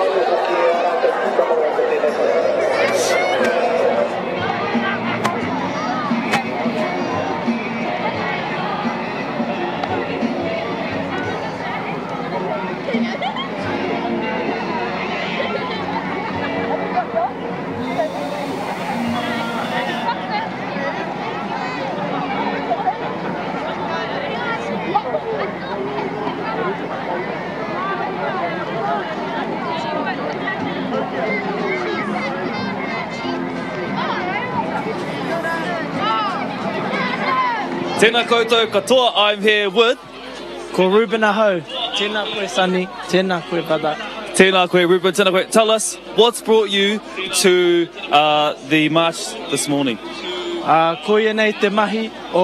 S2: Tēnā koutou katoa, I'm here with...
S14: Ko Ruben Aho. Tēnā koe Sani. Tēnā koe Bada.
S2: Tēnā koe Ruben, tēnā koe. Tell us, what's brought you to the march this morning?
S14: Ko ia nei te mahi o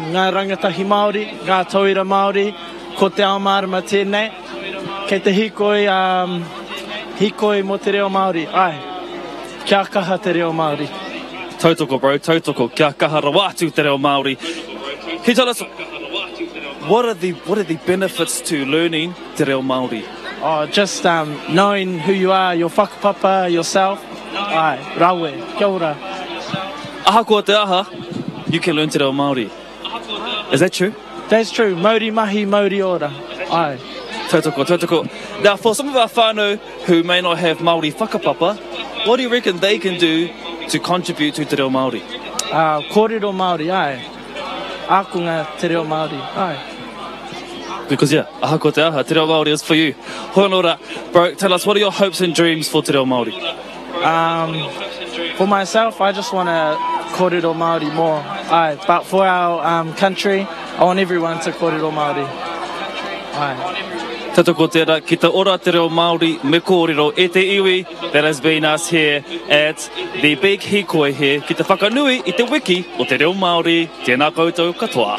S14: ngā rangatahi Māori, ngā tauira Māori, ko te ao mārama tēnei, kei te hīkoi, hīkoi mo te reo Māori. Ai, kia kaha te reo Māori.
S2: Tautoko, bro, tautoko, kia kaha rawatu te reo Māori. Can you tell us, what are the benefits to learning te reo Māori?
S14: Oh, just knowing who you are, your whakapapa, yourself. Ai, rawe, kia ora.
S2: Aha kua te aha, you can learn te reo Māori. Is that true?
S14: That's true. Mauri mahi, mauri ora. Ai.
S2: Tautoko, tautoko. Now, for some of our whānau who may not have Māori whakapapa, what do you reckon they can do to contribute to te reo Māori?
S14: Kōrero Māori, ai. Ākunga te reo Māori, ai.
S2: Because, yeah, aha kua te aha, te reo Māori is for you. Honora, bro, tell us, what are your hopes and dreams for te reo Māori?
S14: For myself, I just want to kōrero Māori more. Ai. But for our country, I want everyone to kōrero Māori. Ai.
S2: Tautoko tērā, ki te ora te reo Māori me kōrero e te iwi that has been us here at the big Hīkoi here, ki te Whakanui I te wiki o te reo Māori, tēnā koutou katoa.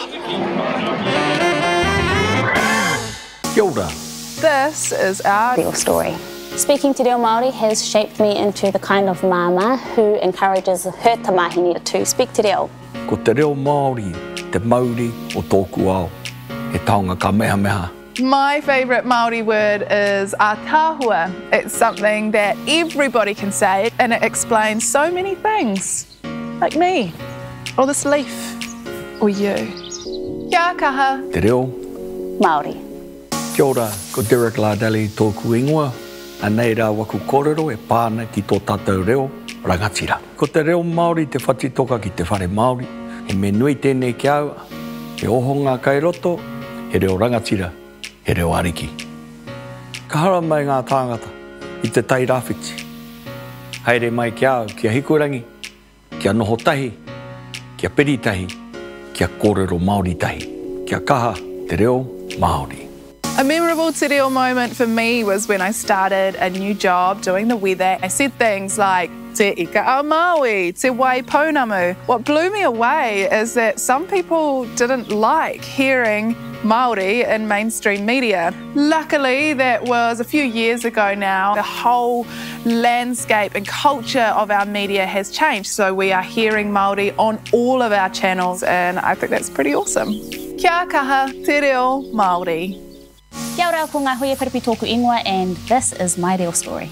S5: Kia ora.
S6: This is our
S7: real story. Speaking te reo Māori has shaped me into the kind of mama who encourages her tamahini to speak te reo.
S5: Ko te reo Māori, te mauri o tōku ao, he taonga ka meha meha.
S6: My favourite Māori word is ātāhua. It's something that everybody can say and it explains so many things. Like me, or this leaf, or you. Kia kaha.
S5: Te reo
S7: Māori.
S5: Kia ora, ko Derek Lardali tōku ingoa. Anei rā waku kōrero e pāna ki tō tātou reo rangatira. Ko te reo Māori te whatitoka ki te whare Māori. He me nui tēnei ki aua. He oho ngā kairoto, he reo rangatira, he reo ariki. Ka hara mai ngā tāngata I te tai rāwhiti. Haere mai ki aua, kia hikorangi, kia noho tahi, kia peri tahi, kia kōrero Māori tahi. Kia kaha te reo Māori.
S6: A memorable te reo moment for me was when I started a new job doing the weather. I said things like, te ika a Māui, te wai pounamu. What blew me away is that some people didn't like hearing Māori in mainstream media. Luckily, that was a few years ago now. The whole landscape and culture of our media has changed, so we are hearing Māori on all of our channels, and I think that's pretty awesome. Kia kaha, te reo Māori.
S7: Kia ora, ko ngā hui karipi tōku ingoa, and this is my real story.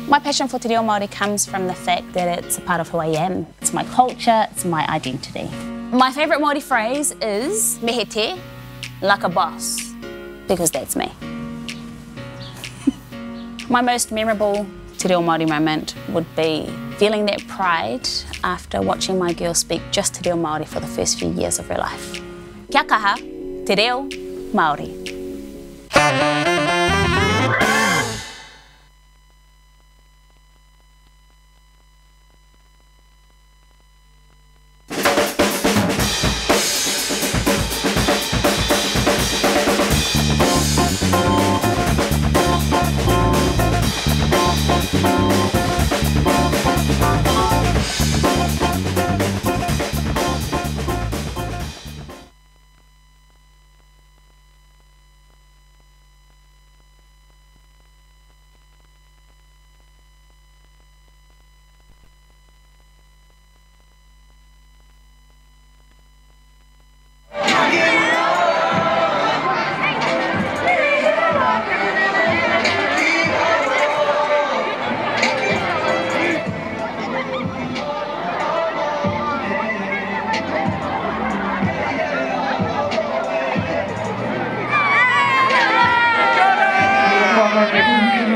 S7: My passion for te reo Māori comes from the fact that it's a part of who I am. It's my culture, it's my identity. My favourite Māori phrase is mehe te, like a boss, because that's me. My most memorable te reo Māori moment would be feeling that pride after watching my girl speak just te reo Māori for the first few years of her life. Kia kaha, te reo Māori.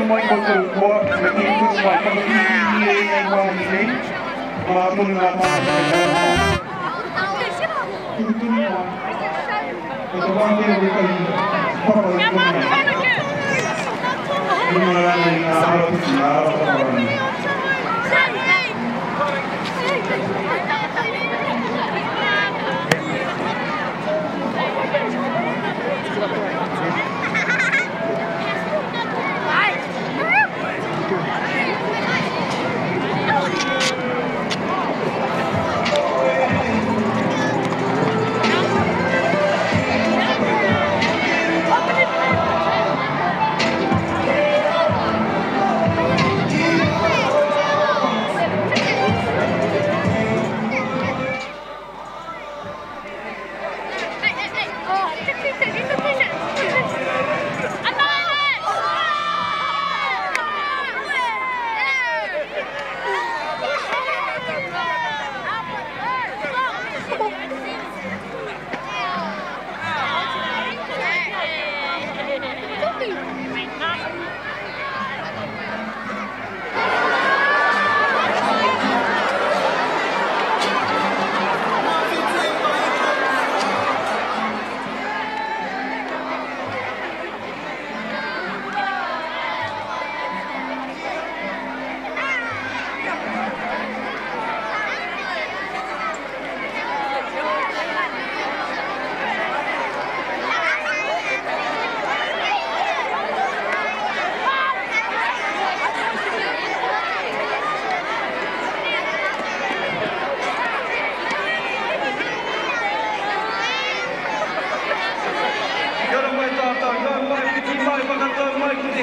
S17: mai koutou koa, me ki kutu mai whakakiki e wāhi nei. Tonu ngā tāna mai tāna. Tunu mai. O te wāhea o kai whakau i kona. Tunu rana i ngā haraputi, ngā haraputi.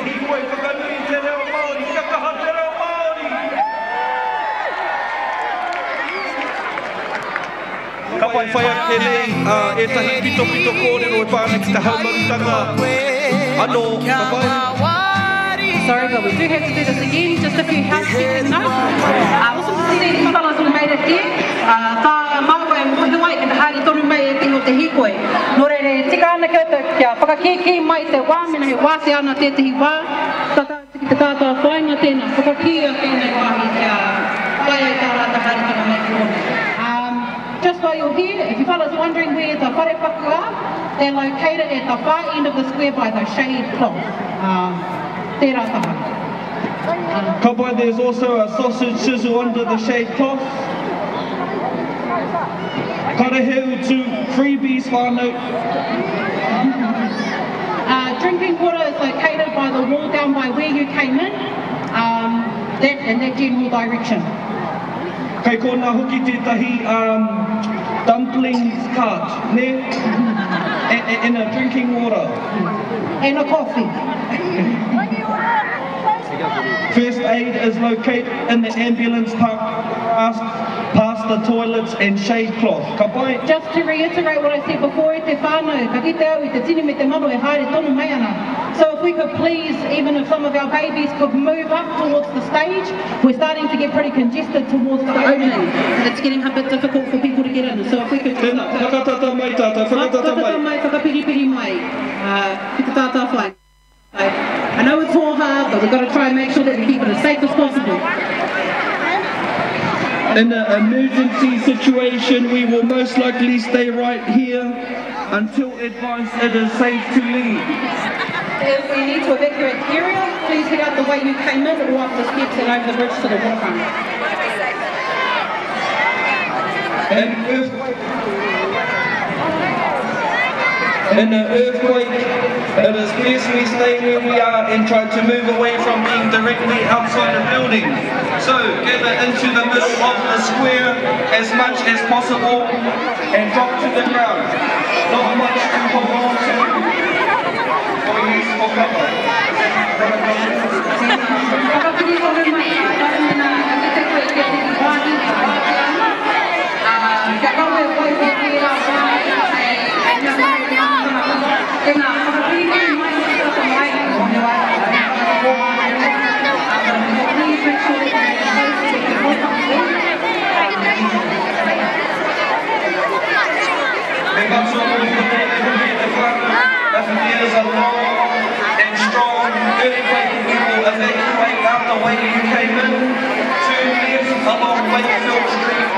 S17: Hīkoi, Whakanui, te reo Māori, kia kaha te reo Māori! Ka pai whai ake nei, e tahi pito kōrero e pāna ki te haumarutanga. Anō, ka pai?
S18: Sorry, but we do have to do this again. Just a few housekeeping notes. Also, to see the whakalas who made it here. Tā maua e Hīkoi, e te haere tonu mai e te o te Hīkoi. Nō reire, tika ana kia whakakiki mai te wāmena he wāse ana tētahi wā. Tiki te tātua whainga tēnā, whakaki a tēnei wāhi kia whai ai tā rāta haere tonu mai ki hone. Just while you're here, if you fellas are wondering where the wharepaku are, they're located at the far end of the square by the shade cloth. Tērā taha.
S17: Ka pai, there's also a sausage sizzle under the shade cloth. Karaheu to freebies whānau.
S18: Drinking water is located by the wall down by where you came in, in that general direction.
S17: Kei kōna hoki tētahi dumplings cart, ne? And a drinking water.
S18: And a coffee.
S17: First aid is located in the ambulance park past the toilets and shade cloth. Ka pai?
S18: Just to reiterate what I said before, e te whānau, ka kite au I te tini me te mano e haere tonu mai ana. So if we could please, even if some of our babies could move up towards the stage, we're starting to get pretty congested towards the opening. It's getting a bit difficult for people to get in. So if we could just...
S17: Whakatata mai tātou, whakatata mai.
S18: Whakatata mai, whakapiripiri mai. Ki te tātā whai. I know it's all hard, but we've got to try and make sure that we keep it as safe as possible.
S17: In an emergency situation, we will most likely stay right here until advised it is safe to leave.
S18: If we need to evacuate the area, please head out the way you came in or up the steps and over the bridge to the waterfront.
S17: In an earthquake, it is best we stay where we are and try to move away from being directly outside a building. So gather into the middle of the square as much as possible and drop to the ground. Not much to hold on to or use for cover.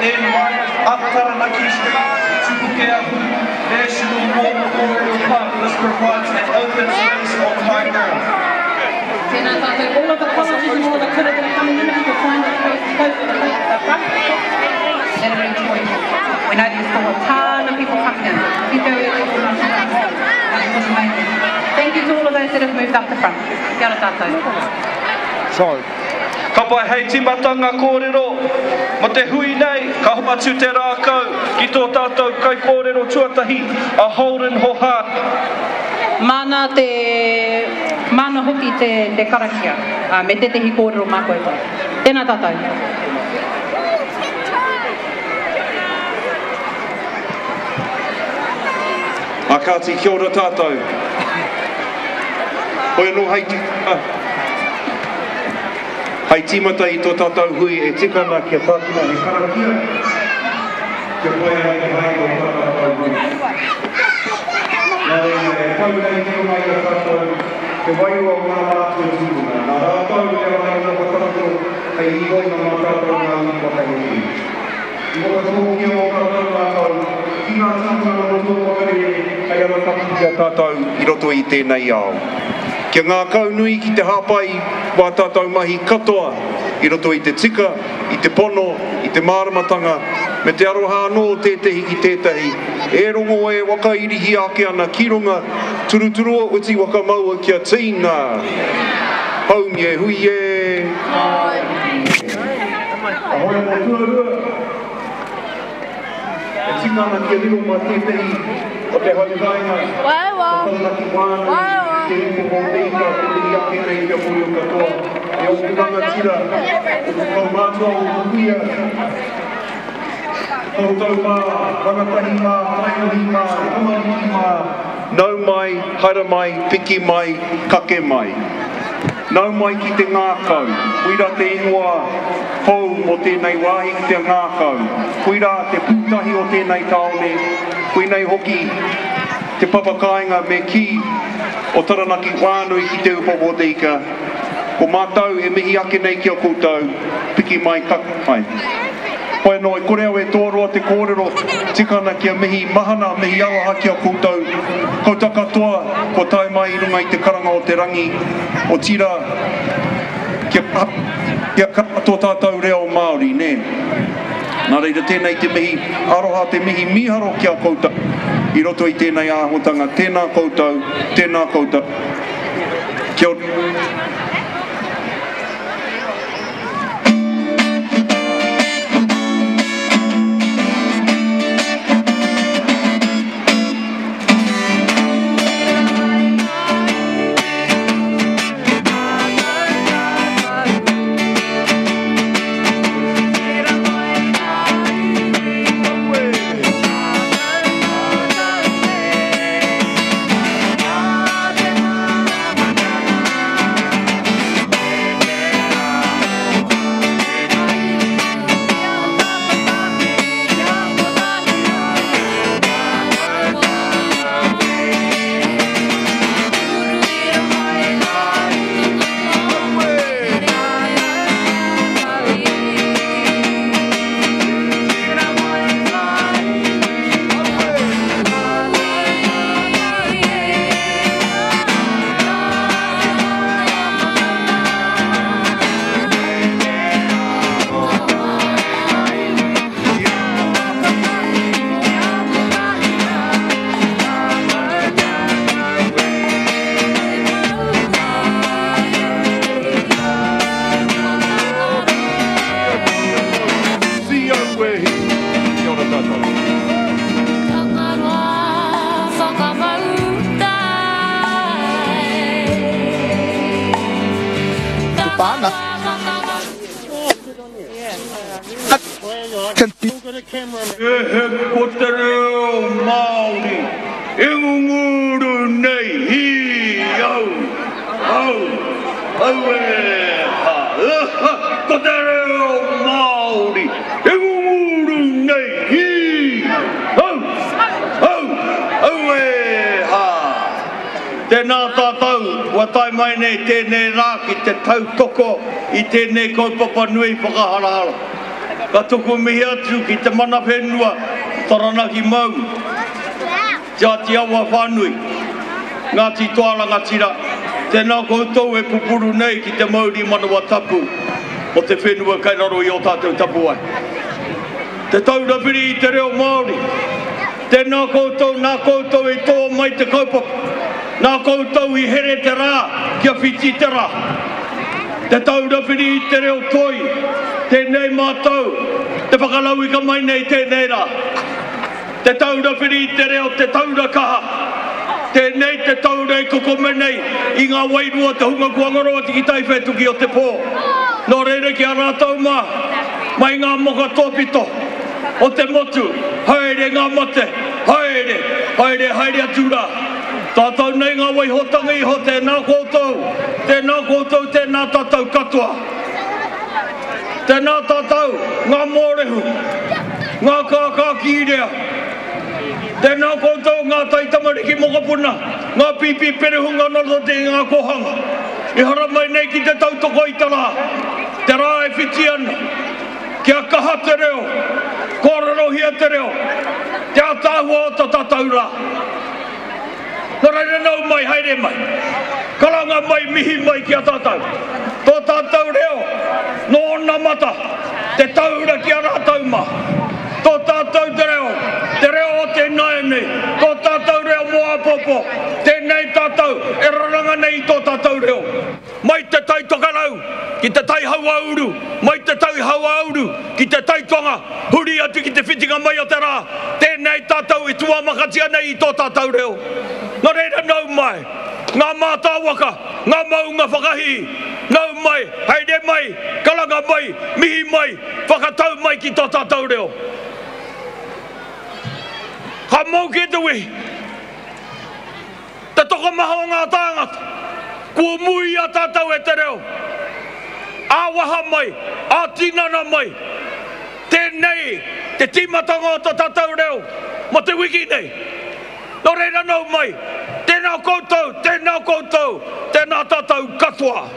S17: N1 up Taranaki Street, Tupukeahu, National War Memorial Park. This provides an open space on high ground.
S18: All of the colleges and all the kura that are coming in, if you can find a space close to the front, that'll be enjoyable. We know there's still a ton of people coming in. Thank you to all of those that have moved up the front. Kia ora tātou.
S17: Sorry. Ka pai hei timatanga kōrero, mo te hui nei, ka homatu te rākau, ki tō tātou kai kōrero tuatahi, a Holden ho heart.
S18: Mana hoki te karakia, me te tehi kōrero mā koe koe. Tēnā tātou.
S17: A kāti kia ora tātou. Hoi anō hei tīmata i tō tātou hui e tikana kia tātina he karakia. Kia pai ai te hai tō tātou hui. Nā reina e tau nei te mai a tātou, te waiua o ngā mātua tūruna. Nā rātou te mai o whakarato, hei Hīkoi ngā mātātou ngā ui whakaiti. I whakatōkia o tātou mātou, ki ngā tātou o tō whakare, hei ara taki kia tātou i roto i tēnei ao. Kia ngā kaunui ki te hāpai wā tātou mahi katoa i roto i te tika, i te pono, i te māramatanga, me te aroha anō tētehi ki tētahi. E rongo e waka irihi ake ana ki runga, turuturua uti waka maua kia tīna. Haum ye, hui ye. Ahoe mō tuarua. E tikana kia riro mā tētehi o te hautainga. Waiwa. O tānaki wānu. Waiwa. Te upo mō teika, te uri ake nei kia pui o katoa. E o kuranga tira, o kukau mātua o kukuia. Tautau mā, rangatahi mā, tainohi mā, kamarihi mā. Nau mai, haira mai, piki mai, kake mai. Nau mai ki te ngākau, kuira te ingoa hou mo tēnei wāhi ki te ngākau. Kuira te pūtahi o tēnei taone, kuinei hoki te papakainga me ki o Taranaki Whānui ki te upo o teika. Ko mātou e mihi ake nei ki o koutou, piki mai, kaka mai. Hoi anō, kore au e tōroa te kōrero, tikana kia mihi mahana, mihi awaha ki o koutou. Koutou katoa, ko tai mai i runga i te karanga o te rangi, o tira, kia kato tātou reo Māori, ne? Nā reira tēnei te mihi, aroha te mihi miharo ki a koutou. I roto i tēnei āhotanga, tēnā koutou, tēnā koutou. Kia ora. Ko te reo Māori, e ngunguru nei hi au, au e ha. Ko te reo Māori, e ngunguru nei hi au e ha. Tēnā tātou, wa tai mai nei tēnei rā ki te tautoko i tēnei kaupapa nui whakaharahara. Ka tuku mihi atu ki te mana whenua, taranaki mau. Te ati awa whanui, Ngāti Toalanga tira, tēnā koutou e pupuru nei ki te Māori manawa tapu, o te whenua kairaro i o tātou tapu ai. Te taurapiri i te reo Māori, tēnā koutou, nā koutou e tō mai te kaupapa, nā koutou i here te rā, kia whiti te rā. Te taurapiri i te reo toi, tēnei mātou, te whakalau i ka mai nei tēnei rā. Te taurapiri i te reo te taurakaha, tēnei te taura i kokome nei, i ngā wairua te hunga kuangaroa tiki taiwhetuki o te pō. Nō reire ki a rātau mā, mai ngā moka tōpito, o te motu, haere ngā mate, haere, haere, haere atura. Tātou nei ngā waihotanga iho, tēnā koutou, tēnā tātou katoa. Tēnā tātou, ngā mōrehu, ngā kākīrea, tēnā koutou, ngā taitamariki mokapuna, ngā pipi perehunga noto te ngā kohanga. I hara mai nei ki te tautoko i te rā, te rā e whiti ana, kia kaha te reo, kōrarohia te reo, te atāhua o ta tātou rā. Nō reira nau mai, haere mai, kalanga mai, mihi mai ki a tātou. Tō tātou reo, nō ona mata, te taura ki a rātau mā. Tō tātou te reo o te naene, tō tātou reo moa popo, tēnei tātou, e raranga nei tō tātou reo. Mai te tai tokarau, ki te tai haua uru, mai te tai haua uru, ki te tai tonga, huri atu ki te whitinga mai o te rā, tēnei tātou i tua makatia nei i tō tātou reo. Nō reira nau mai, ngā mātāwaka, ngā maunga whakahi, nau mai, haere mai, kalanga mai, mihi mai, whakatau mai ki tō tātou reo. Ka mau ke te wehi, te toko maha o ngā tāngata, kua mui a tātou e te reo, āwaha mai, ātinana mai, tēnei, te timatanga o tō tātou reo, mo te wiki nei. Nō reira nau mai, tēnā koutou, tēnā tātou katoa.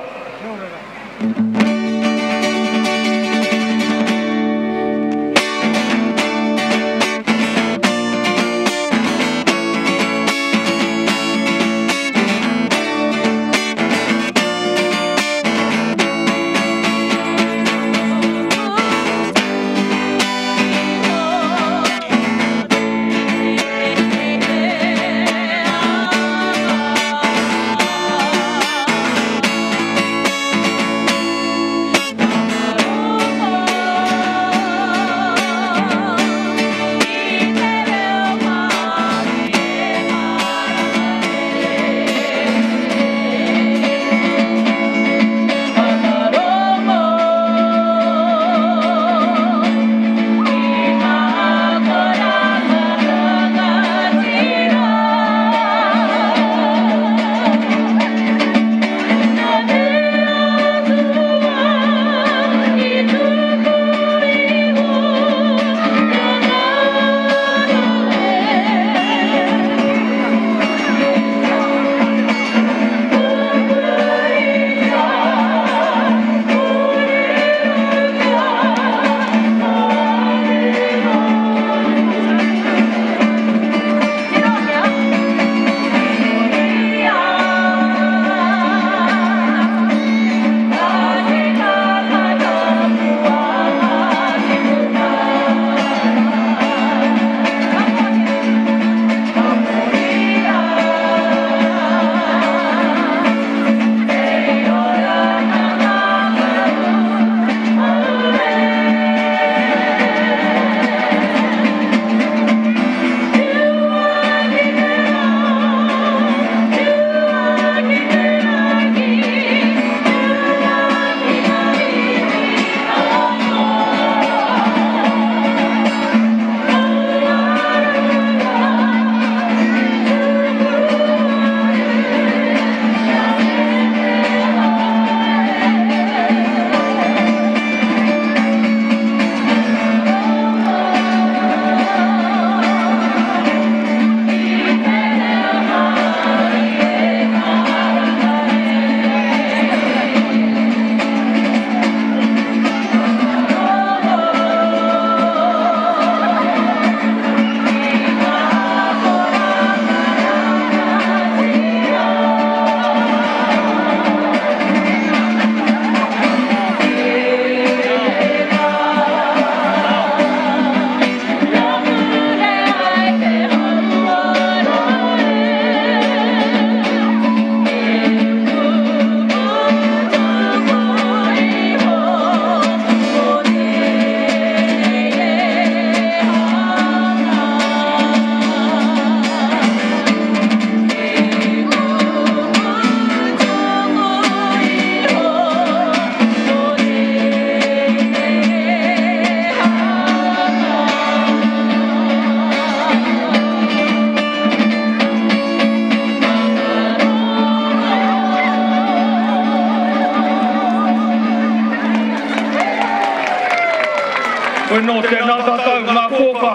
S17: no tēnā tātou ngā kōka.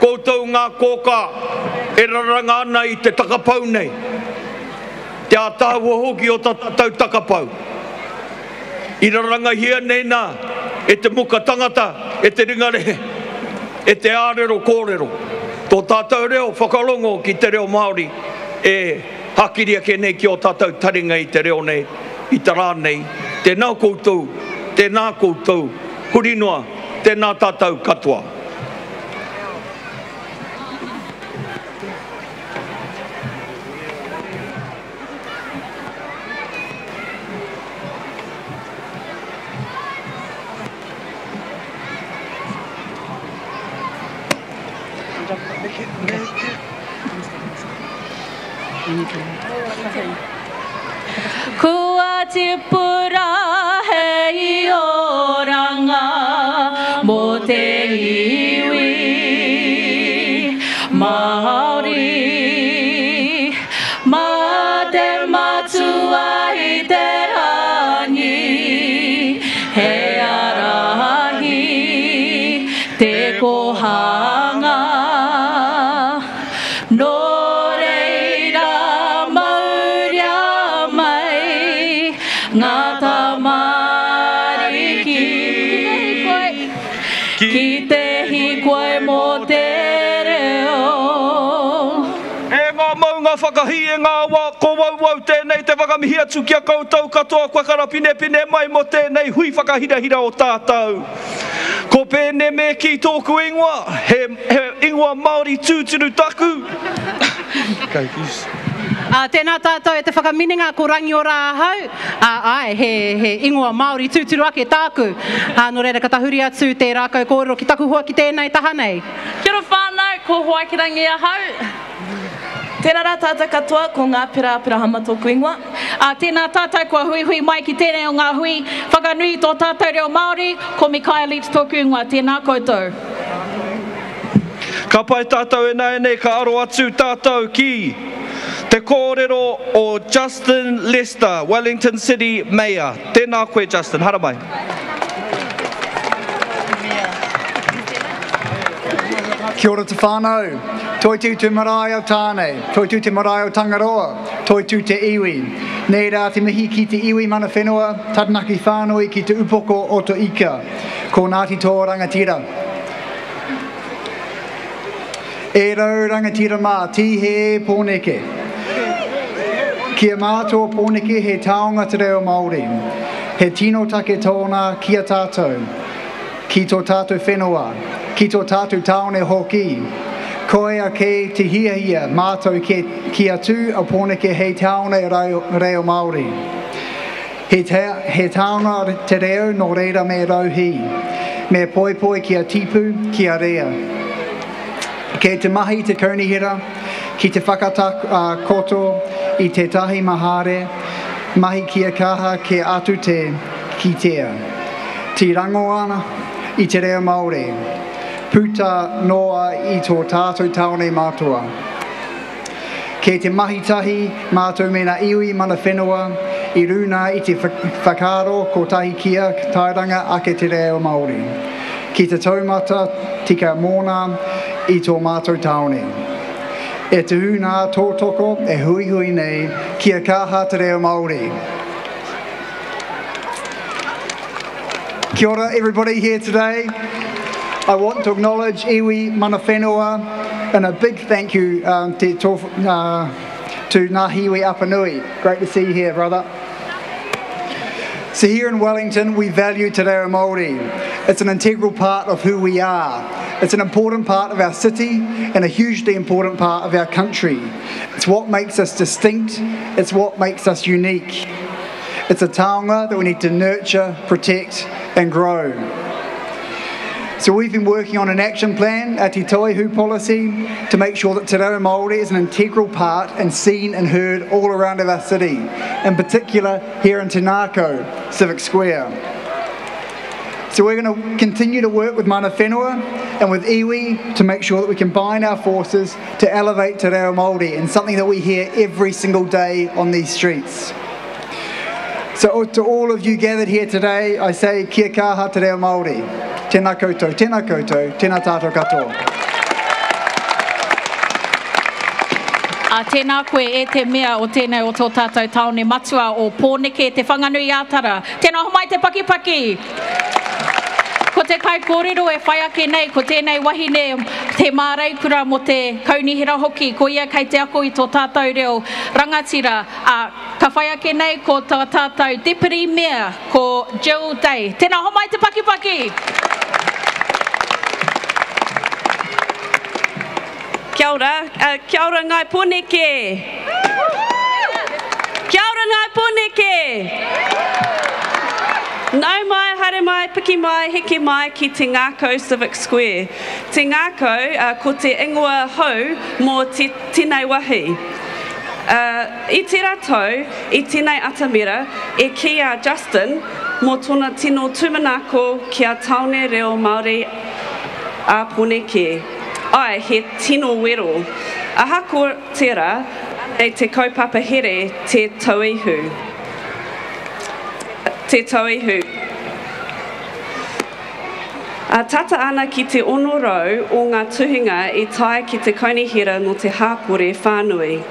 S17: Koutou ngā kōka e raranga ana i te takapau nei. Te ātāua hoki o tātou takapau. I raranga hia nei nā, e te muka tangata, e te ringarehe, e te ārero kōrero. Tō tātou reo whakalongo ki te reo Māori, e hakiria ke nei ki o tātou taringa i te reo nei, i te rā nei. Tēnā koutou, hurinoa, tēnā tātou katoa.
S19: Kua te pura hei oranga mo te iwi Māori ma te matua i te rangi he arahi te kohanga no Ki te hīkoi mō te reo. E ngā mau ngā whakahi e ngā wā ko wau tēnei te whakamihi atu kia koutou katoa koe kara pine mai mo tēnei hui whakahirahira o tātou. Ko pēne me ki tōku ingoa, he ingoa Māori tūturu taku.
S18: Tēnā tātou e te whakaminenga ko rangi o rā hau. He ingoa Māori tūturu ake tāku. Nō reira ka tahuri atu te rākau kōrero ki taku hoa ki tēnei taha nei.
S20: Kia ora whānau, ko hoa ki rangi a hau. Tēnā rā tātou katoa ko ngā pera hama tōku ingoa. Tēnā tātou kua hui mai ki tēnei o ngā hui. Whakanui tō tātou reo Māori, ko Hīkoi Elite tōku ingoa. Tēnā koutou.
S17: Ka pai tātou e nei ka aro atu tātou ki te kōrero o Justin Lester, Wellington City Mayor. Tēnā koe Justin, hara mai.
S21: Kia ora te whānau, toi tū te marae o tāne, toi tū te marae o Tangaroa, toi tū te iwi. Nei rā te mihi ki te iwi mana whenua, taranaki whānui ki te upoko o to ika, ko Ngāti tō rangatira. E rau rangatira mā, tihe pōneke. Kia mātua pōneke he taonga te reo Māori. He tino take tōna kia tātou, ki tō tātou whenua, ki tō tātou taone hoki. Koe a ke te hia mātou kia tū a pōneke he taone reo Māori. He taonga te reo no reira me rauhi, me poi kia tipu kia rea. Kei te mahi te kaunihira, ki te whakatakoto i te tahi mahare, mahi kia kaha ke atu te kitea. Ti rangoana i te reo Māori, puta noa i tō tātou taone mātua. Kei te mahi tahi mātou mena iwi mana whenua, i runa i te whakaro ko tahi kia tairanga ake te reo Māori. Ki te taumata tika mōna i tō mātou taone. E te hūnā tōtoko e hui nei kia kaha te reo Māori. Kia ora everybody here today. I want to acknowledge iwi mana whenua and a big thank you to Ngā Hiwi Apanui. Great to see you here, brother. So here in Wellington, we value te reo Māori. It's an integral part of who we are. It's an important part of our city and a hugely important part of our country. It's what makes us distinct. It's what makes us unique. It's a taonga that we need to nurture, protect and grow. So we've been working on an action plan, a Te Toihu policy, to make sure that te reo Māori is an integral part and seen and heard all around our city, in particular here in Te Ngākau, Civic Square. So we're going to continue to work with mana whenua and with iwi to make sure that we combine our forces to elevate te reo Māori, and something that we hear every single day on these streets. So to all of you gathered here today, I say kia kaha te reo Māori. Tēnā koutou, tēnā tātou katoa.
S18: Tēnā koe e te mea o tēnei o tō tātou taone matua o pōneke te whanganui ātara. Tēnā homai te pakipaki. Ko te kai kōrero e whai ake nei, ko tēnei wahine te māreikura mo te kaunihira hoki, ko ia kei te ako I tō tātou reo rangatira. Ka whai ake nei ko tō tātou Deputy Mayor, ko Jill Day. Tēnā homai te pakipaki.
S3: Kia ora ngai pōneke. Kia ora ngai pōneke. Nau mai, haere mai, piki mai, heke mai ki te Ngākau Civic Square. Te Ngākau ko te ingoa hou mō te tēnei wahi. I te rātou, I tēnei atamira, e kia Justin mō tōna tino tūmanako kia taone reo Māori a pōneke. Ai, he tino wero. Aha ko tērā, e te kaupapa here te tauihu. Te tauihu. Tata ana ki te ono rau o ngā tuhinga I tae ki te kaunihira no te hāpore whānui.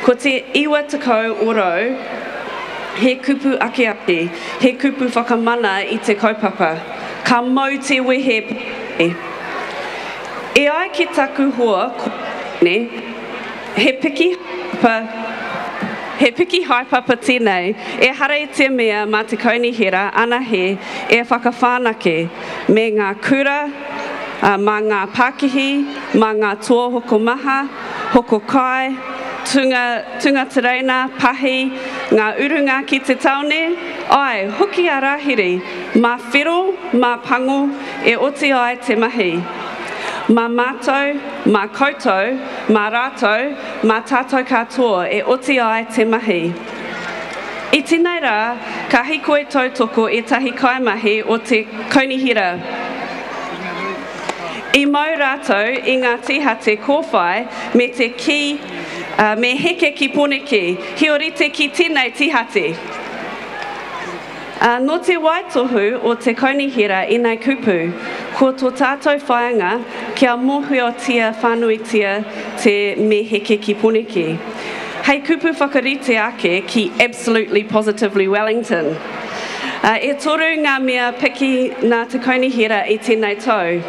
S3: Ko te iwa takau o rau, he kupu ake ake, he kupu whakamana I te kaupapa. Ka mau te wehe pōne. E ai ki taku hoa, ne, he piki haipapa tēnei, e hara te mea mā te kaunihira ana he e whakawhānake me ngā kura, mā ngā Pākihi, mā ngā toa hoko maha, hoko kai, tunga tereina, pahi, ngā urunga ki te taone, ai, hoki a rahiri, mā whiro, mā pango, e oti ai te mahi. Mā mātou, mā koutou, mā rātou, mā tātou katoa e oti ai te mahi. I tēnei rā, ka Hīkoi tautoko e tahi kaimahi o te kaunihira. I mau rātou I ngā tīhate kōwhai me te ki, me heke ki pōneke, hiorite ki tēnei tīhate. No te waitohu o te kaunihira I nei kupu, ko tō tātou whāinga kia mōhiotia whānuitia te me heke ki pōneke. Hei kupu whakarite ake ki Absolutely Positively Wellington. E toru ngā mea piki nā te kaunihira I tēnei tau.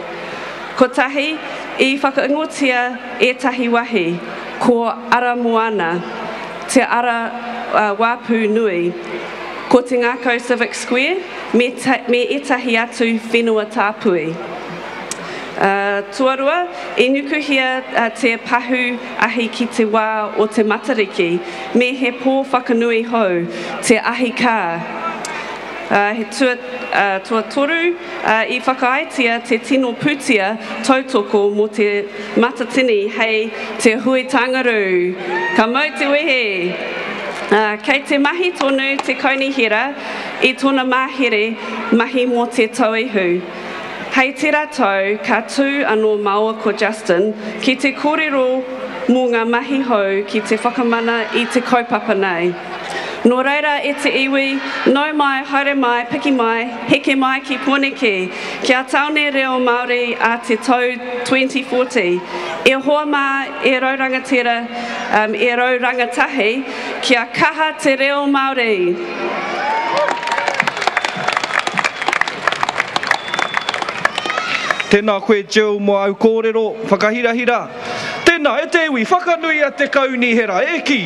S3: Ko tahi I whakaingotia e tahi wahi, ko ara moana, te ara wāpū nui. Ko te Ngākau Civic Square, me etahi atu whenua tāpui. Tuarua, e nukuhia te pahu ahi ki te wā o te matariki, me he pō whakanui hou, te ahi kā. He tua toru I whakaaitia te tino putia tautoko mo te matatini hei te hui tangaru. Ka mau te wehe. Kei te mahi tonu te kaunihira I tōna mahere mahi mō te tauihu. Hei te rātou ka tū anō maua ko Justin ki te kōrero mō ngā mahi hou ki te whakamana I te kaupapa nei. Nō reira e te iwi, nau mai, haere mai, piki mai, heke mai ki pōneke, kia taone reo Māori a te tau 2040. E hoa mā e rau rangatira, e rau rangatahi, kia kaha te reo Māori.
S19: Tēnā koe Jill mo au kōrero, whakahirahira. Tēnā e te iwi, whakanui a te kaunihira, eki.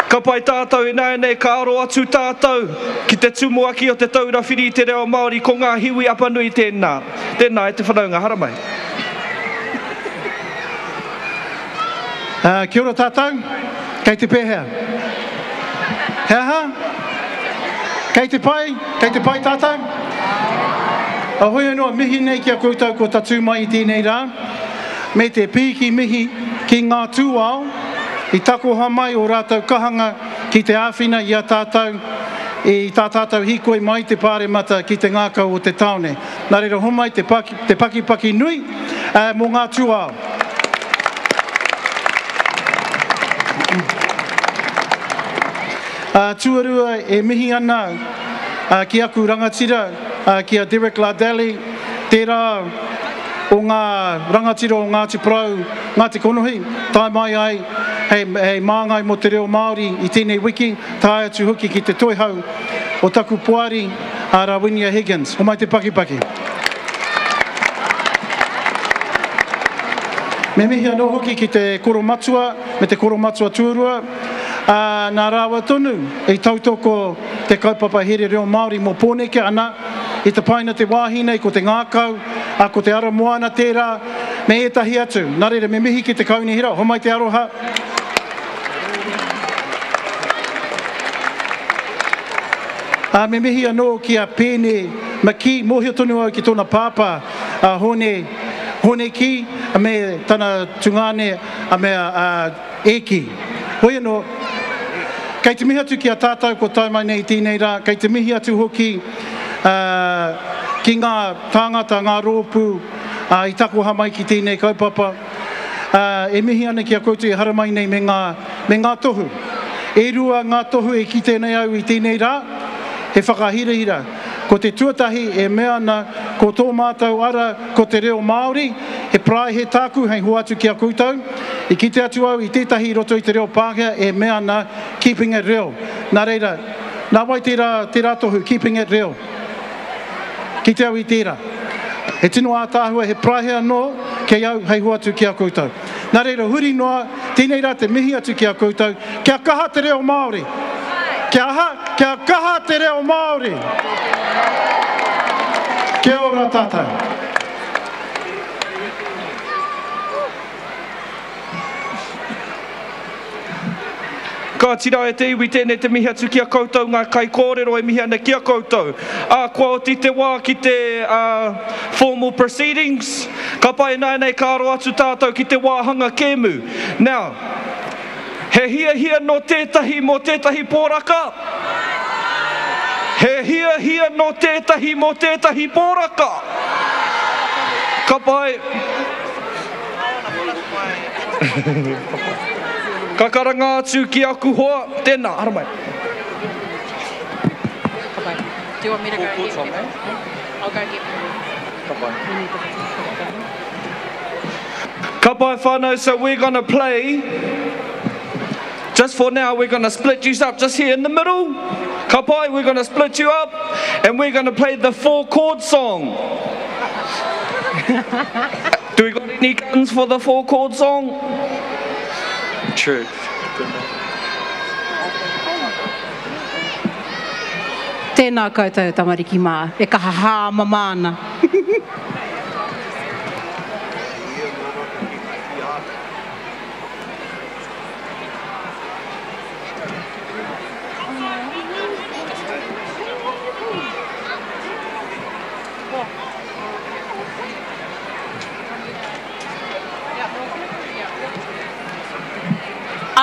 S19: Ka pai tātou e nei ka aro atu tātou ki te tumuaki o te taurawhiri te reo Māori ko ngā hiwi apanui tēnā. Tēnā e te whanaunga haramai.
S4: Kia ora tātou, kei te pēhea. Heaha? Kei te pai tātou? Ahoi anō, mihi nei kia koutou ko tatu mai I tēnei rā. Me te pīki mihi ki ngā tūao, I tako hamai o rātou kahanga ki te āwhina I a tātou, I tā tātou hīkoi mai te pāre mata ki te ngākau o te taone. Nā reira homai te paki nui mō ngā tūao. Tuarua e mihi ana ki aku rangatira, ki a Derek Lardeli, tērā o ngā rangatira o Ngāti Porou, Ngāti Konohi, tai mai ai, hei māngai mo te reo Māori i tēnei wiki, tai atu hoki ki te toihau o taku puari a Rawinia Higgins. O mai te paki. Me mihi anō hoki ki te koro matua, me te koro matua tuarua, nā rāua tonu, e tautoko te kaupapa here reo Māori mō pōneke ana, i te paina te wāhine, ko te ngākau, ko te ara moana tērā, me etahi atu. Nā reira, me mihi ki te kaunihira, ho mai te aroha. Me mihi anō ki a pēne maki, mōhio tonu au ki tōna pāpā, hone ki, me tana tungane, a mea eki. Hoi anō, kei te mihi atu ki a tātou ko tai mai nei tēnei rā, kei te mihi atu hoki ki ngā tāngata, ngā rōpū, i takoha mai ki tēnei kaupapa. E mihi ana ki a koutou i haramai nei me ngā tohu. E rua ngā tohu e ki tēnei au i tēnei rā, he whakahirahira. Ko te tuatahi e mea ana, ko tō mātou ara, ko te reo Māori, he prae he tāku, hei hoatu ki a koutou. I ki te atu au, i tētahi roto i te reo Pākehā, e mea ana, keeping it real. Nā reira, nā wai tērā tohu, keeping it real. Ki te au i tērā. He tino ātāhua, he prae anō, kei au, hei hoatu ki a koutou. Nā reira, huri noa, tēnei rā te mihi atu ki a koutou, kia kaha te reo Māori. Kia kaha te reo Māori. Kia ora tātou.
S19: Ka tira e te iwi tēnei te mihi atu ki a koutou, ngā kai kōrero e mihi ana ki a koutou. Kua o te wā ki te formal proceedings, ka pai nei ka aro atu tātou ki te wāhanga kēmu. Now, he hia no tētahi mo tētahi pōraka. He hia no tētahi mo tētahi pōraka. Ka pai... Ka karanga atu ki aku hoa, tēnā, hara mai.
S18: Ka pai. Do you want me to go get him? I'll go get him.
S19: Ka pai. Ka pai whānau, so we're going to play... Just for now, we're going to split you up just here in the middle. Ka pai, we're going to split you up and we're going to play the 4-chord song. Do we got any guns for the 4-chord song? True.
S18: Tēnā koutou tamariki mā, e kaha hā mamāna.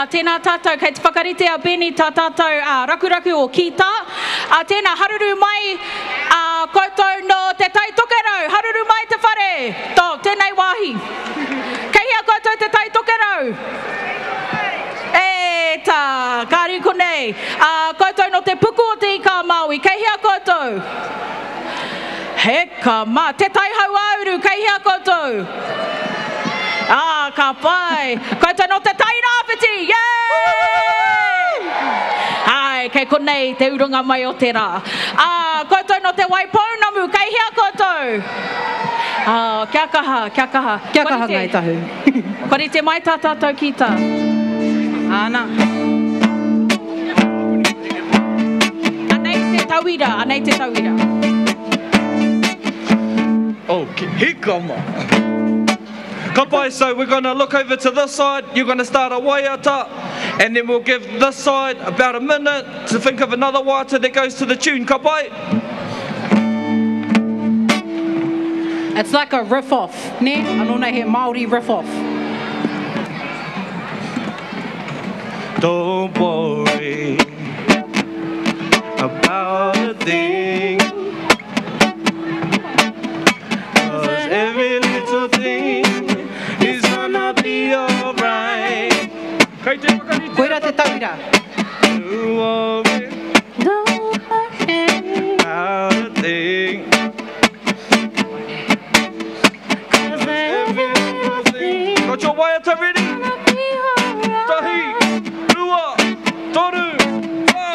S18: Tēnā tātou, kei te whakarite a Beni tā tātou rakuraku o Kita. Tēnā haruru mai koutou no te tai tokerau, haruru mai te whare. Tō, tēnei wāhi. Kei hea koutou te tai tokerau. E tā, kāri konei. Koutou no te puku o te ika Māui, kei hea koutou. Heka mā, te tai hau auru, kei hea koutou. Ka pai. Koutou no te tai rāwhiti, yay! Ai, kei konei te urunga mai o te rā. Koutou no te waipounamu, kei hea koutou. Kia kaha, kia kaha. Kia kaha ngai tahu. Kori te mai tā tātou ki tā. Ana. Anei te tauira, anei te tauira.
S19: Oh, hika ma. Ka pai, so we're going to look over to this side, you're going to start a waiata, and then we'll give this side about a minute to think of another waiata that goes to the tune, ka pai?
S18: It's like a riff-off, ne? Anōna he Māori riff-off.
S19: Don't worry about a thing, 'cause every little thing is gonna be alright.
S18: Koira te tauira.
S19: Got your waiata ready? Tahi, rua, toru, wā.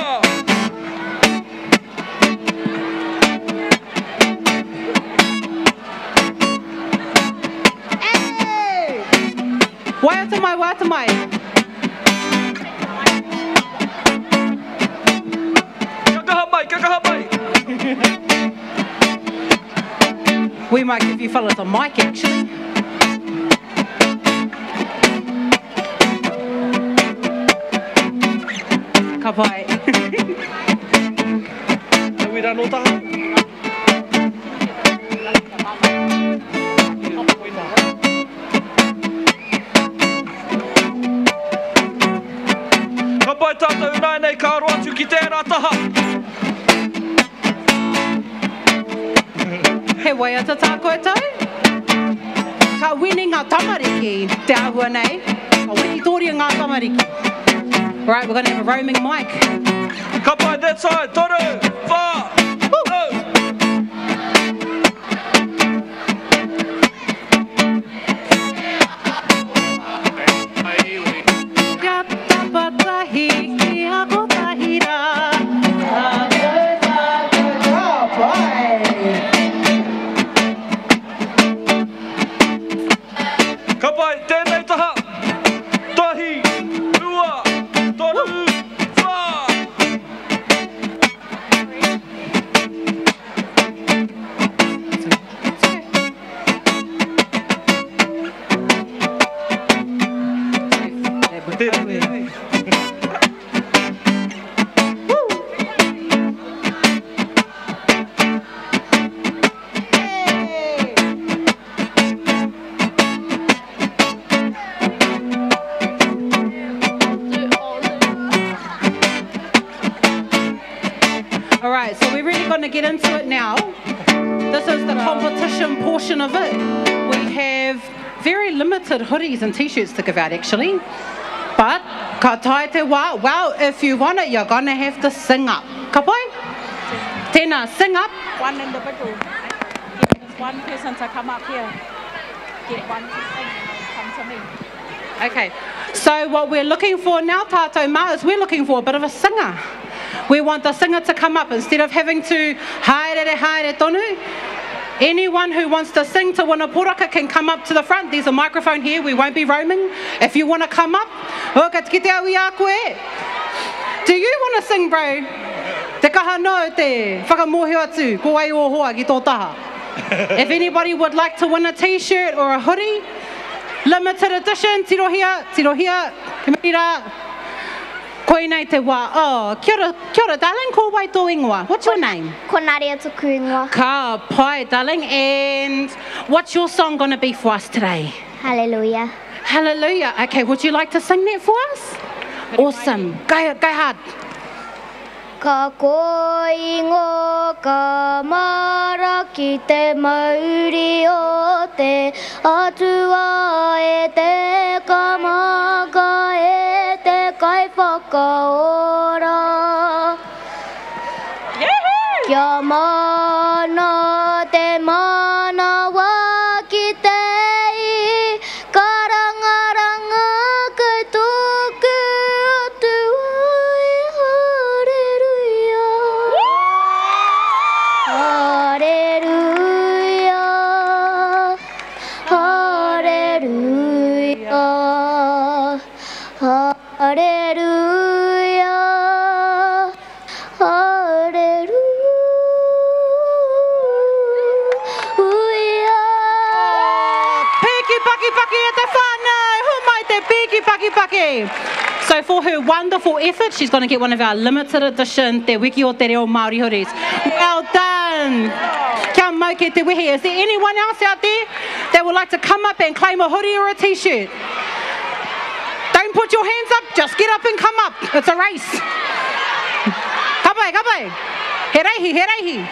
S18: Waiata mai, waiata mai.
S19: Kakaha mai, kakaha mai.
S18: We might give you fellas a mic actually. Ka pai.
S19: We don't know taha. Ka pai tātou nai nei ka roa atu ki tērā taha.
S18: He waiata tā koe tau. Ka wini ngā tamariki te ahua nei. Ka wini tōria ngā tamariki. Right, we're going to have a roaming mic.
S19: Ka pai that side, toru, wā, go.
S18: Kia tapatahi, kia kotahira.
S19: Ka pai tēnei taha. Tahi, rua, toru, wā.
S18: All right, so we're really going to get into it now. This is the competition portion of it. We have very limited hoodies and t-shirts to give out actually. But, ka tae te wā, well, if you want it, you're going to have to sing up. Ka pai? Tēnā, sing up.
S9: One individual. Get one person to come up here. Get one to sing and come to me.
S18: Okay, so what we're looking for now, tātou mā, is we're looking for a bit of a singer. We want the singer to come up instead of having to haere tonu. Anyone who wants to sing to win a poraka can come up to the front. There's a microphone here, we won't be roaming. If you want to come up, ka te au I a koe. Do you want to sing, bro? Te kaha no te whakamohio atu, ko ai o hoa ki tō taha. If anybody would like to win a t-shirt or a hoodie, limited edition, tirohia, ke mira. Koe nei te wā. Oh, kia ora, darling, ko wai tō ingoa. What's your name?
S8: Ko Naria tuku ingoa.
S18: Ka pai, darling. And what's your song going to be for us today?
S8: Hallelujah.
S18: Hallelujah. Okay, would you like to sing that for us? Awesome. Go hard.
S8: Ka koe ingo ka mara ki te mauri o te atua e te kamaka e te kai whakaora. Kia mana te mana wā ki te i ka rangaranga kai tōku atu ai Hallelujah, hallelujah, hallelujah, hallelujah.
S18: So for her wonderful effort, she's going to get one of our limited edition Te Wiki o Te Reo Māori hoodies. Well done. Kia mau ke te wehe. Is there anyone else out there that would like to come up and claim a hoodie or a t-shirt? Don't put your hands up, just get up and come up. It's a race. Ka pai, ka pai. He reihi, he reihi.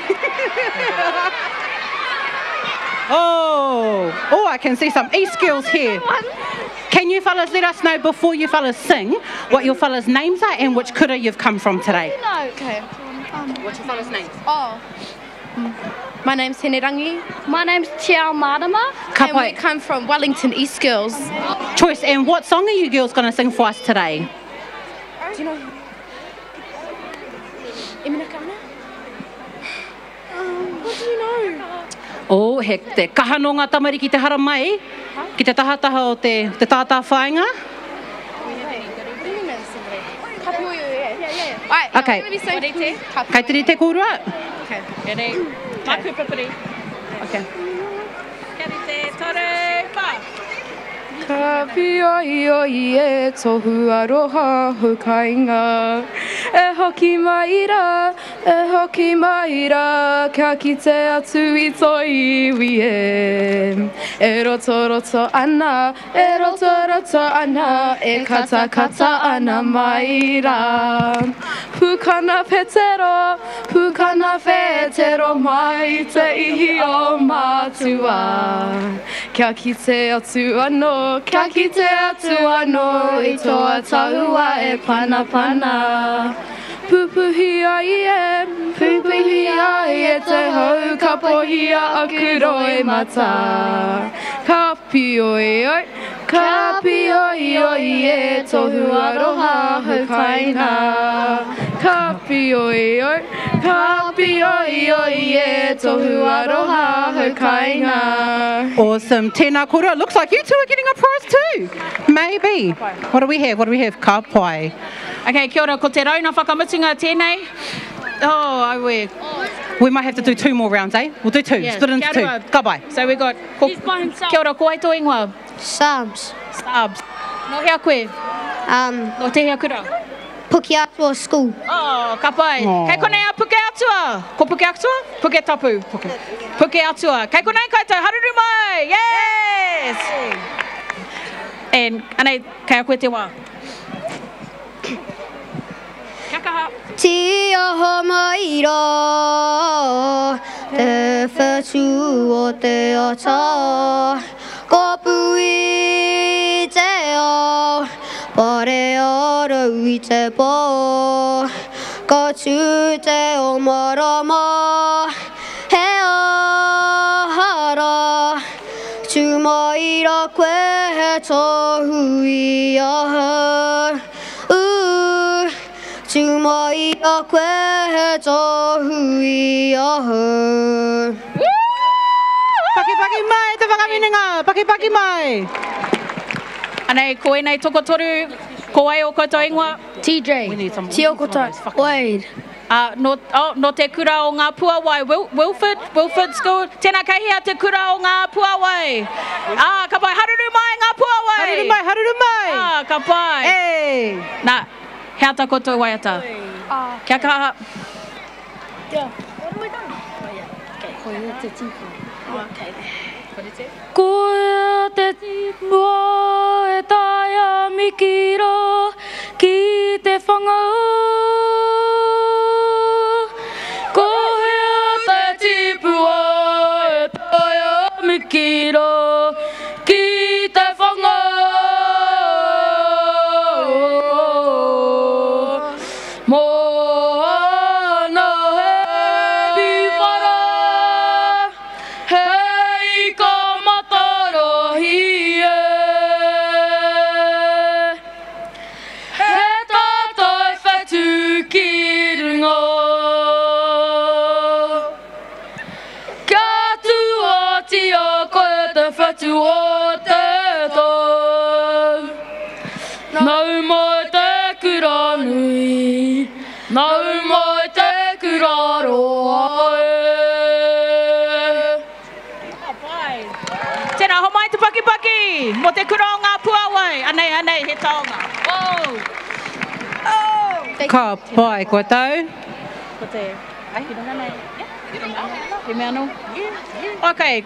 S18: Oh, I can see some e-skills here. Can you fellas let us know before you fellas sing what your fellas' names are and which kura you've come from today?
S10: No, okay.
S18: What's your fellas' names?
S10: Oh. My name's Henerangi. My name's Tiao Marama. And we come from Wellington East Girls.
S18: Choice, and what song are you girls going to sing for us today?
S10: Do you know? What do you know?
S18: Oh, he te kahano ngā tamariki te hara mai, ki te tahataha o te tātā whainga. Okay. Kai tiri te kōrua.
S20: Okay. Maku papiri.
S18: Okay.
S20: Kari te tore pa.
S10: Ka pioi oi e tohu aroha hukainga. E hoki maira, kia kite atu I toi iwi e. E roto ana, e kata ana maira. Pukana petero mai te ihi o matua. Kia kite atu ano, I toa taua e pana. Pupuhi ai e te hau ka pohia a kuro e mata. Ka pioi e tohu aroha hukaina. Ka pioi e tohu aroha hukaina.
S18: Awesome. Tēnā kora. Looks like you two are getting a prize too. Maybe. What do we have? Ka pai.
S20: Okay, kia ora, ko te rauna whakamutunga tēnei. Oh,
S18: we might have to do 2 more rounds, eh? We'll do 2.
S20: Yeah,
S18: split into 2. Ka pai.
S20: So we got... Kia ora, ko ai tō ingoa?
S10: Subs.
S20: No hea koe? No te hea kura?
S10: Puke atua school.
S20: Oh, ka pai. Kei konei a puke atua. Ko puke atua? Puke tapu. Puke atua. Kei konei koutou, haruru mai. Yes! And anei, kei a koe te wā. Kia kaha.
S10: Tia ho maira, te whetu o te ata. Ko pui te o, pare aru I te po. Ka tū te o marama, he ahara. Tū maira koe he tohu I aha. Tū maira koe he tohu I aha.
S18: Paki mai, te whakaminenga. Paki mai.
S20: Anei, ko e nei toko toru, ko ai o koutou ingoa?
S10: TJ, Tio koutou, Wade.
S20: No te kura o ngā puawai, Wilford School. Tēnā kahia te kura o ngā puawai. Ka pai, haruru mai ngā puawai.
S18: Haruru mai.
S20: Ka pai.
S18: Hey.
S20: Nā, hea tā koutou waiata. Kia kaha.
S10: What have we done? Koe te tipu. Okay.
S8: Koe te tipua e taia mikiro ki te whangau. Koe te tipua e taia mikiro ki te whangau. Moana he biwhara, hei ka matarahi e. He tātai whatu ki runga. Kia tuatia koe te whatu o te tau. Nau mai te kura nui, nau mai te kura roa e.
S20: Tēnā, ho mai te paki, mo te kura o ngā puawai. Anei, he taonga.
S18: Ka pai koutou.
S20: Ko te, hirunga nei. He mea no? Okay,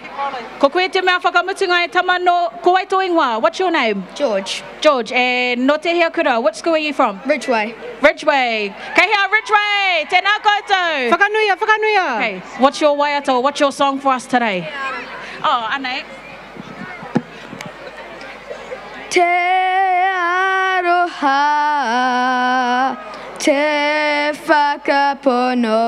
S20: ko koe te mea whakamutunga e tamano, ko ai tō ingoa, what's your name?
S10: George.
S20: And no te hea kura, what school are you from?
S10: Ridgeway.
S20: Kei hea Ridgeway, tēnā koutou.
S18: Whakanuia.
S20: Okay, what's your waiata, what's your song for us today? Oh, anei.
S10: te aroha, te whakapono,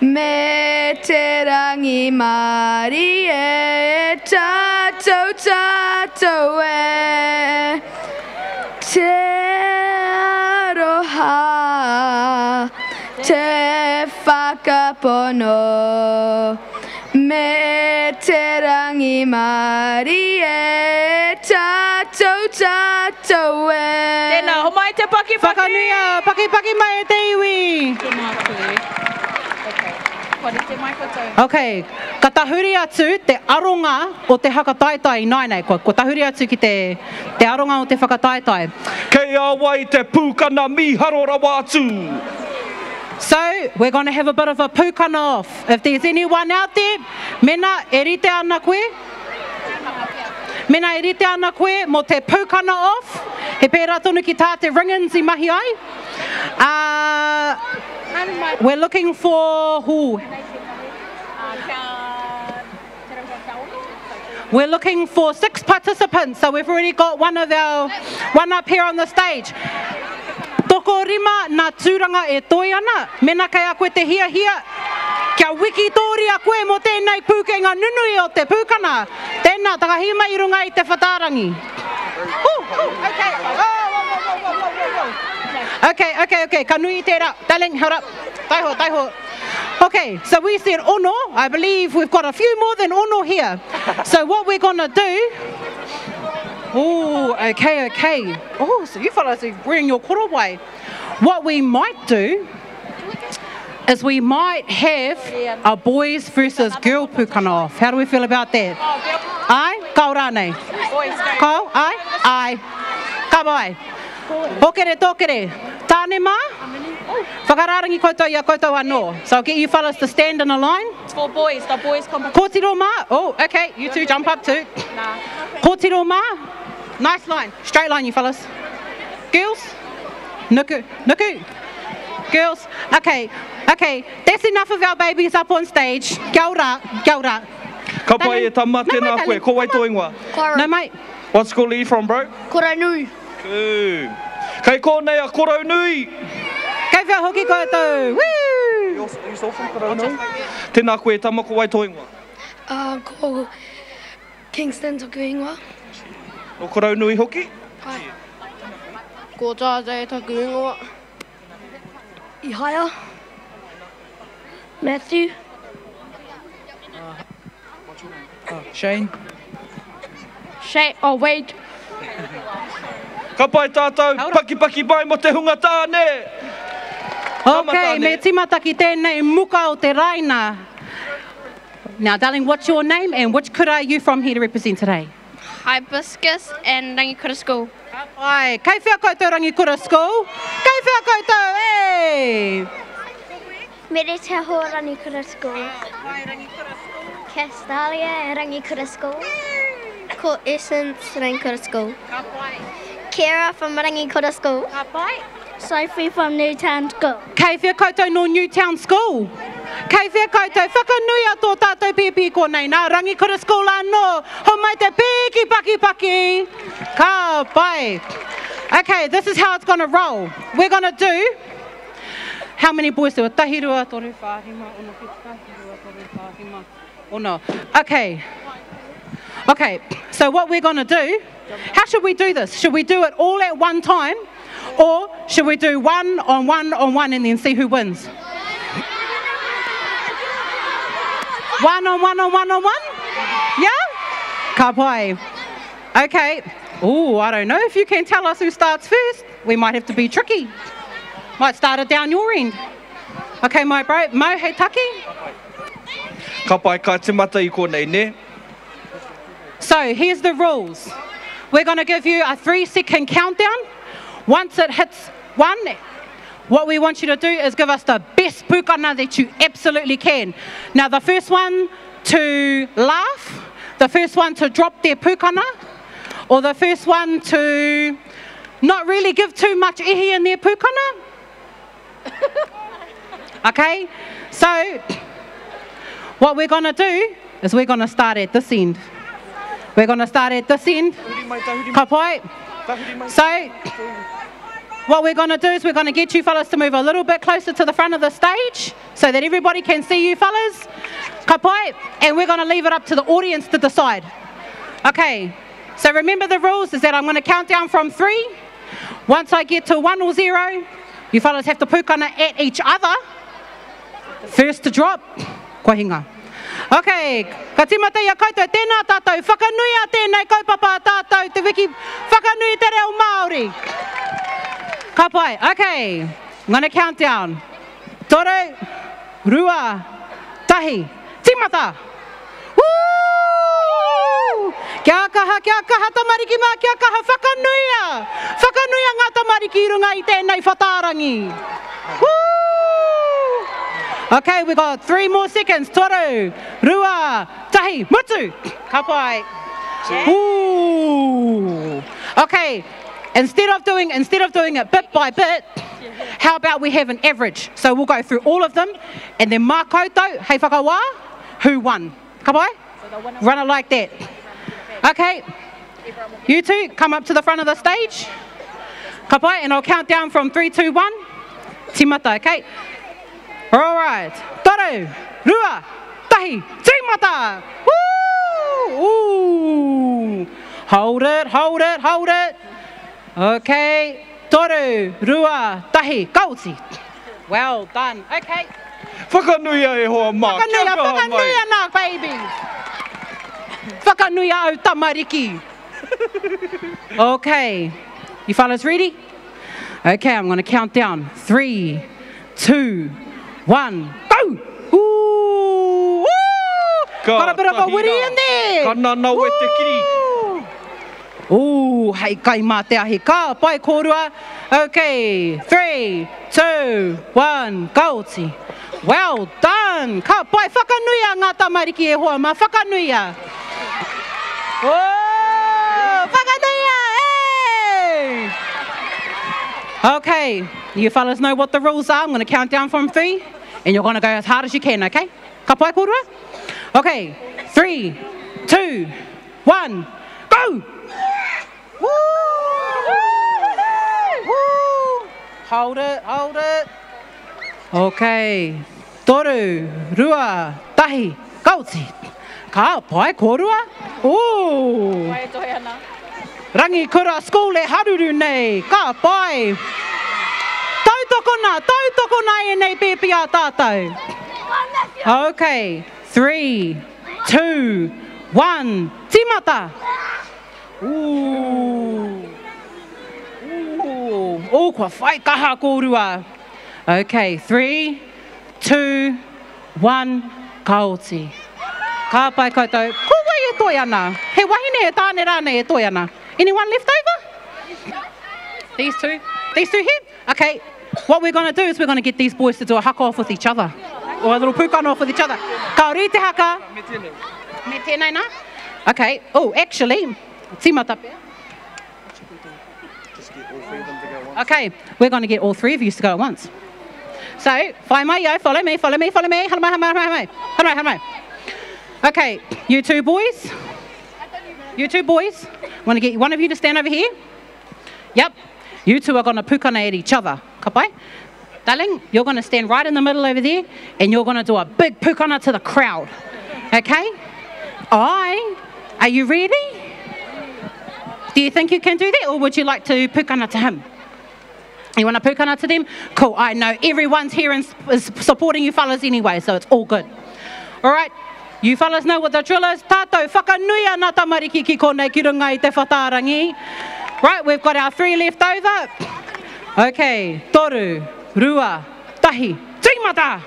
S10: me te rangi Māori e tātou tātou e. Te aroha, te whakapono, me te rangi Māori e tātou tātou e.
S20: Tēnā, ho mai te paki
S18: Whakanuia, paki mai e te iwi. Ok, ka tahuri atu te aronga o te hakataitai nainei. Ko tahuri atu ki te aronga o te whakataitai.
S19: Kei awai te pūkana miharo rawa atu.
S18: So, we're going to have a bit of a pūkana off. If there's anyone out there, mena e rite ana koe? Mena e rite ana koe mo te pūkana off. He pērā tonu ki tā te ringans I mahi ai. We're looking for who? We're looking for 6 participants, so we've already got one up here on the stage. Toko rima nā tūranga e toi ana, mena kei a koe te hia, kia wiki tōri a koe mo tēnei pūkenga nunui o te pūkana. Tēnā, takahima I runga I te whatarangi. Okay, ka nui tērā. Darling, hold up. Taiho. Okay, so we said ono. I believe we've got a few more than ono here. So what we're going to do... Oh, okay. Oh, so you fellas are wearing your korowai. What we might do is we might have a boys versus girl pūkana off. How do we feel about that? Ai? Kau rānei. Kau? Ai. Ka bai. Hokere tōkere. Tāne mā? Whakararangi koutou ia koutou anō. So I'll get you fellas to stand in a line.
S20: It's for boys, the boys competition.
S18: Kōtiro mā? Oh, okay. You two jump up too. Kōtiro mā? Nice line. Straight line, you fellas. Girls? Nuku. Girls? Okay. That's enough of our babies up on stage. Kia ora.
S19: Ka pai e tama tēnā koe. Ko wai tō ingoa?
S18: No, mate.
S19: What school are you from, bro?
S10: Whakanui.
S19: Kei kōnei a Whakanui.
S18: Kei whia hoki koutou. Woo!
S19: You also from Whakanui? Tēnā koe tama, ko wai tō ingoa?
S10: Ko Kingston toku ingoa.
S19: O Whakanui hoki?
S10: Ai. Ko Tātai toku ingoa. Ihaya. Matthew.
S18: Shane.
S10: Wade.
S19: Ka pai tātou, paki mai mo te hunga tāne.
S18: Okay, me timata ki tēnei muka o te raina. Now, darling, what's your name and which kura are you from here to represent today?
S10: Hibiscus and Rangikura School.
S18: Ai, kei whia koutou Rangikura School? Kei whia koutou, hey!
S11: Mere te ho Rangikura School. Castalia Rangikura School. Ko Essence Rangikura School. Kira from Rangikura School. Sophie from Newtown School.
S18: Kei whia koutou no Newtown School. Kei whia koutou whakanui a tō tātou pipi konei nā Rangikura School anō. Ho mai te piki paki. Ka pai. Okay, this is how it's going to roll. We're going to do... How many boys there were? Tahi rua, toru whāhima, ono ki tahi rua, toru whāhima, ono. Okay, so what we're going to do, how should we do this? Should we do it all at one time? Or should we do one on one and then see who wins? One on one? Yeah? Ka pai. Okay. Ooh, I don't know if you can tell us who starts first. We might have to be tricky. Might start it down your end. Okay, my bro. Mo, hei taki.
S19: Ka pai ka te mata I konei ne.
S18: So, here's the rules. We're going to give you a 3-second countdown. Once it hits 1, what we want you to do is give us the best pūkana that you absolutely can. Now, the first one to laugh, the first one to drop their pūkana, or the first one to not really give too much ihi in their pūkana. Okay, so what we're going to do is we're going to start at this end. We're going to start at this end. Ka pai. So, what we're going to do is we're going to get you fellas to move a little bit closer to the front of the stage so that everybody can see you fellas. Ka pai. And we're going to leave it up to the audience to decide. Okay, so remember the rules is that I'm going to count down from 3. Once I get to 1 or 0, you fellas have to pukana at each other. First to drop, kua hinga. Okay, ka timata ia koutou, tēnā tātou, whakanui a tēnei kaupapa tātou, te wiki whakanui te reo Māori. Ka pai, okay, I'm going to count down. Toru, rua, tahi, timata. Woo! Kia kaha tamariki mā, kia kaha whakanuia. Whakanuia ngā tamariki runga I tēnei whatarangi. Woo! Okay, we got 3 more seconds. Toru, rua, tahi, mutu. Ka pai. Ooh. Okay, instead of doing it bit by bit, how about we have an average? So we'll go through all of them, and then mā koutou, hei whakawā, who won? Ka pai? Run it like that. Okay, you two come up to the front of the stage. Ka pai, and I'll count down from 3, 2, 1. Timata, okay? All right. Toru, rua, tahi, timata. Woo! Ooh. Hold it, hold it, hold it. Okay. Toru, rua, tahi, kauti. Well done. Okay.
S19: Whakanuia e hoa mā.
S18: Whakanuia nā, baby. Whakanuia au tamariki. Okay. You fellas ready? Okay, I'm going to count down. 3, 2, 1, go! Ooh! Woo! Got a bit of a witty in there.
S19: Kana nau e te kiri.
S18: Ooh, hei kai mā te ahi ka, pai kōrua. Okay, 3, 2, 1, kauti. Well done. Ka pai whakanuia ngā tamariki e hoa mā whakanuia. Oh, whakanuia, hey! Okay, you fellas know what the rules are. I'm going to count down from 3, and you're going to go as hard as you can, okay? Ka pai kōrua? Okay, 3, 2, 1, go! Woo! Woo! Hold it, hold it. Okay, toru, rua, tahi, kauti. Ka pai kōrua? Ooh! Rangi kura school e haruru nei, ka pai. Tautoko nā e nei pepe a tātou. Okay, 3, 2, 1, timata. Ooh. Ooh. Oh, kua whai kaha kōrua. Okay, 3, 2, 1, kauti. Ka pai koutou, ko wai e toi ana? He wahine e tāne rāne e toi ana. Anyone left over? These two? These two here? Okay, what we're going to do is we're going to get these boys to do a haka off with each other. Or a little pukana off with each other. Ka ori te haka. Me tēnei nā. Okay, oh, actually, timata pēr. Okay, we're going to get all 3 of you to go at once. So, whai mai yo, follow me, follow me, follow me. Hana mai, hana mai, hana mai. Hana mai, hana mai. Okay, you two boys. You two boys. I want to get one of you to stand over here. Yep. You two are going to pukana at each other. Ka pai? Darling, you're going to stand right in the middle over there and you're going to do a big pukana to the crowd. Okay? Are you ready? Do you think you can do that or would you like to pukana to him? You want to pukana to them? Cool. I know everyone's here and is supporting you fellas anyway, so it's all good. All right. You fellas know what the drill is. Tātou whakanuia nā tamariki ki konei ki runga I te whatarangi. Right, we've got our 3 left over. Okay, toru, rua, tahi, timata.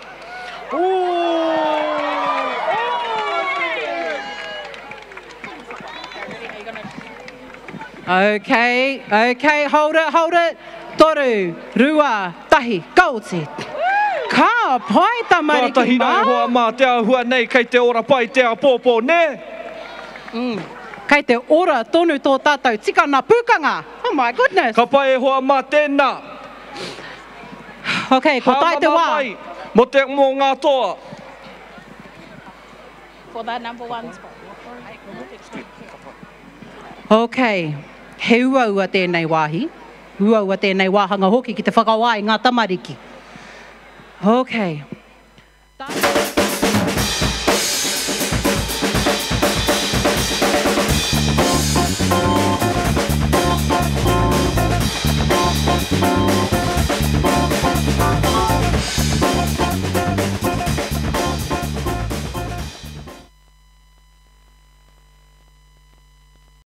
S18: Okay, hold it. Toru, rua, tahi, kauti. Ka pai tamariki mā.
S19: Ka tahi nai hoa mā te ahua nei kei te ora pai te a pōpō ne.
S18: Kei te ora tonu tō tātou tika nā pūkanga. Oh my goodness.
S19: Ka pai e hoa mā tēnā.
S18: Okay, ko tai te wā.
S19: Mo te mō ngā toa.
S9: For that number 1 spot.
S18: Okay, he uaua tēnei wāhi. Uaua tēnei wāhanga hoki ki te whakawā i ngā tamariki. Okay.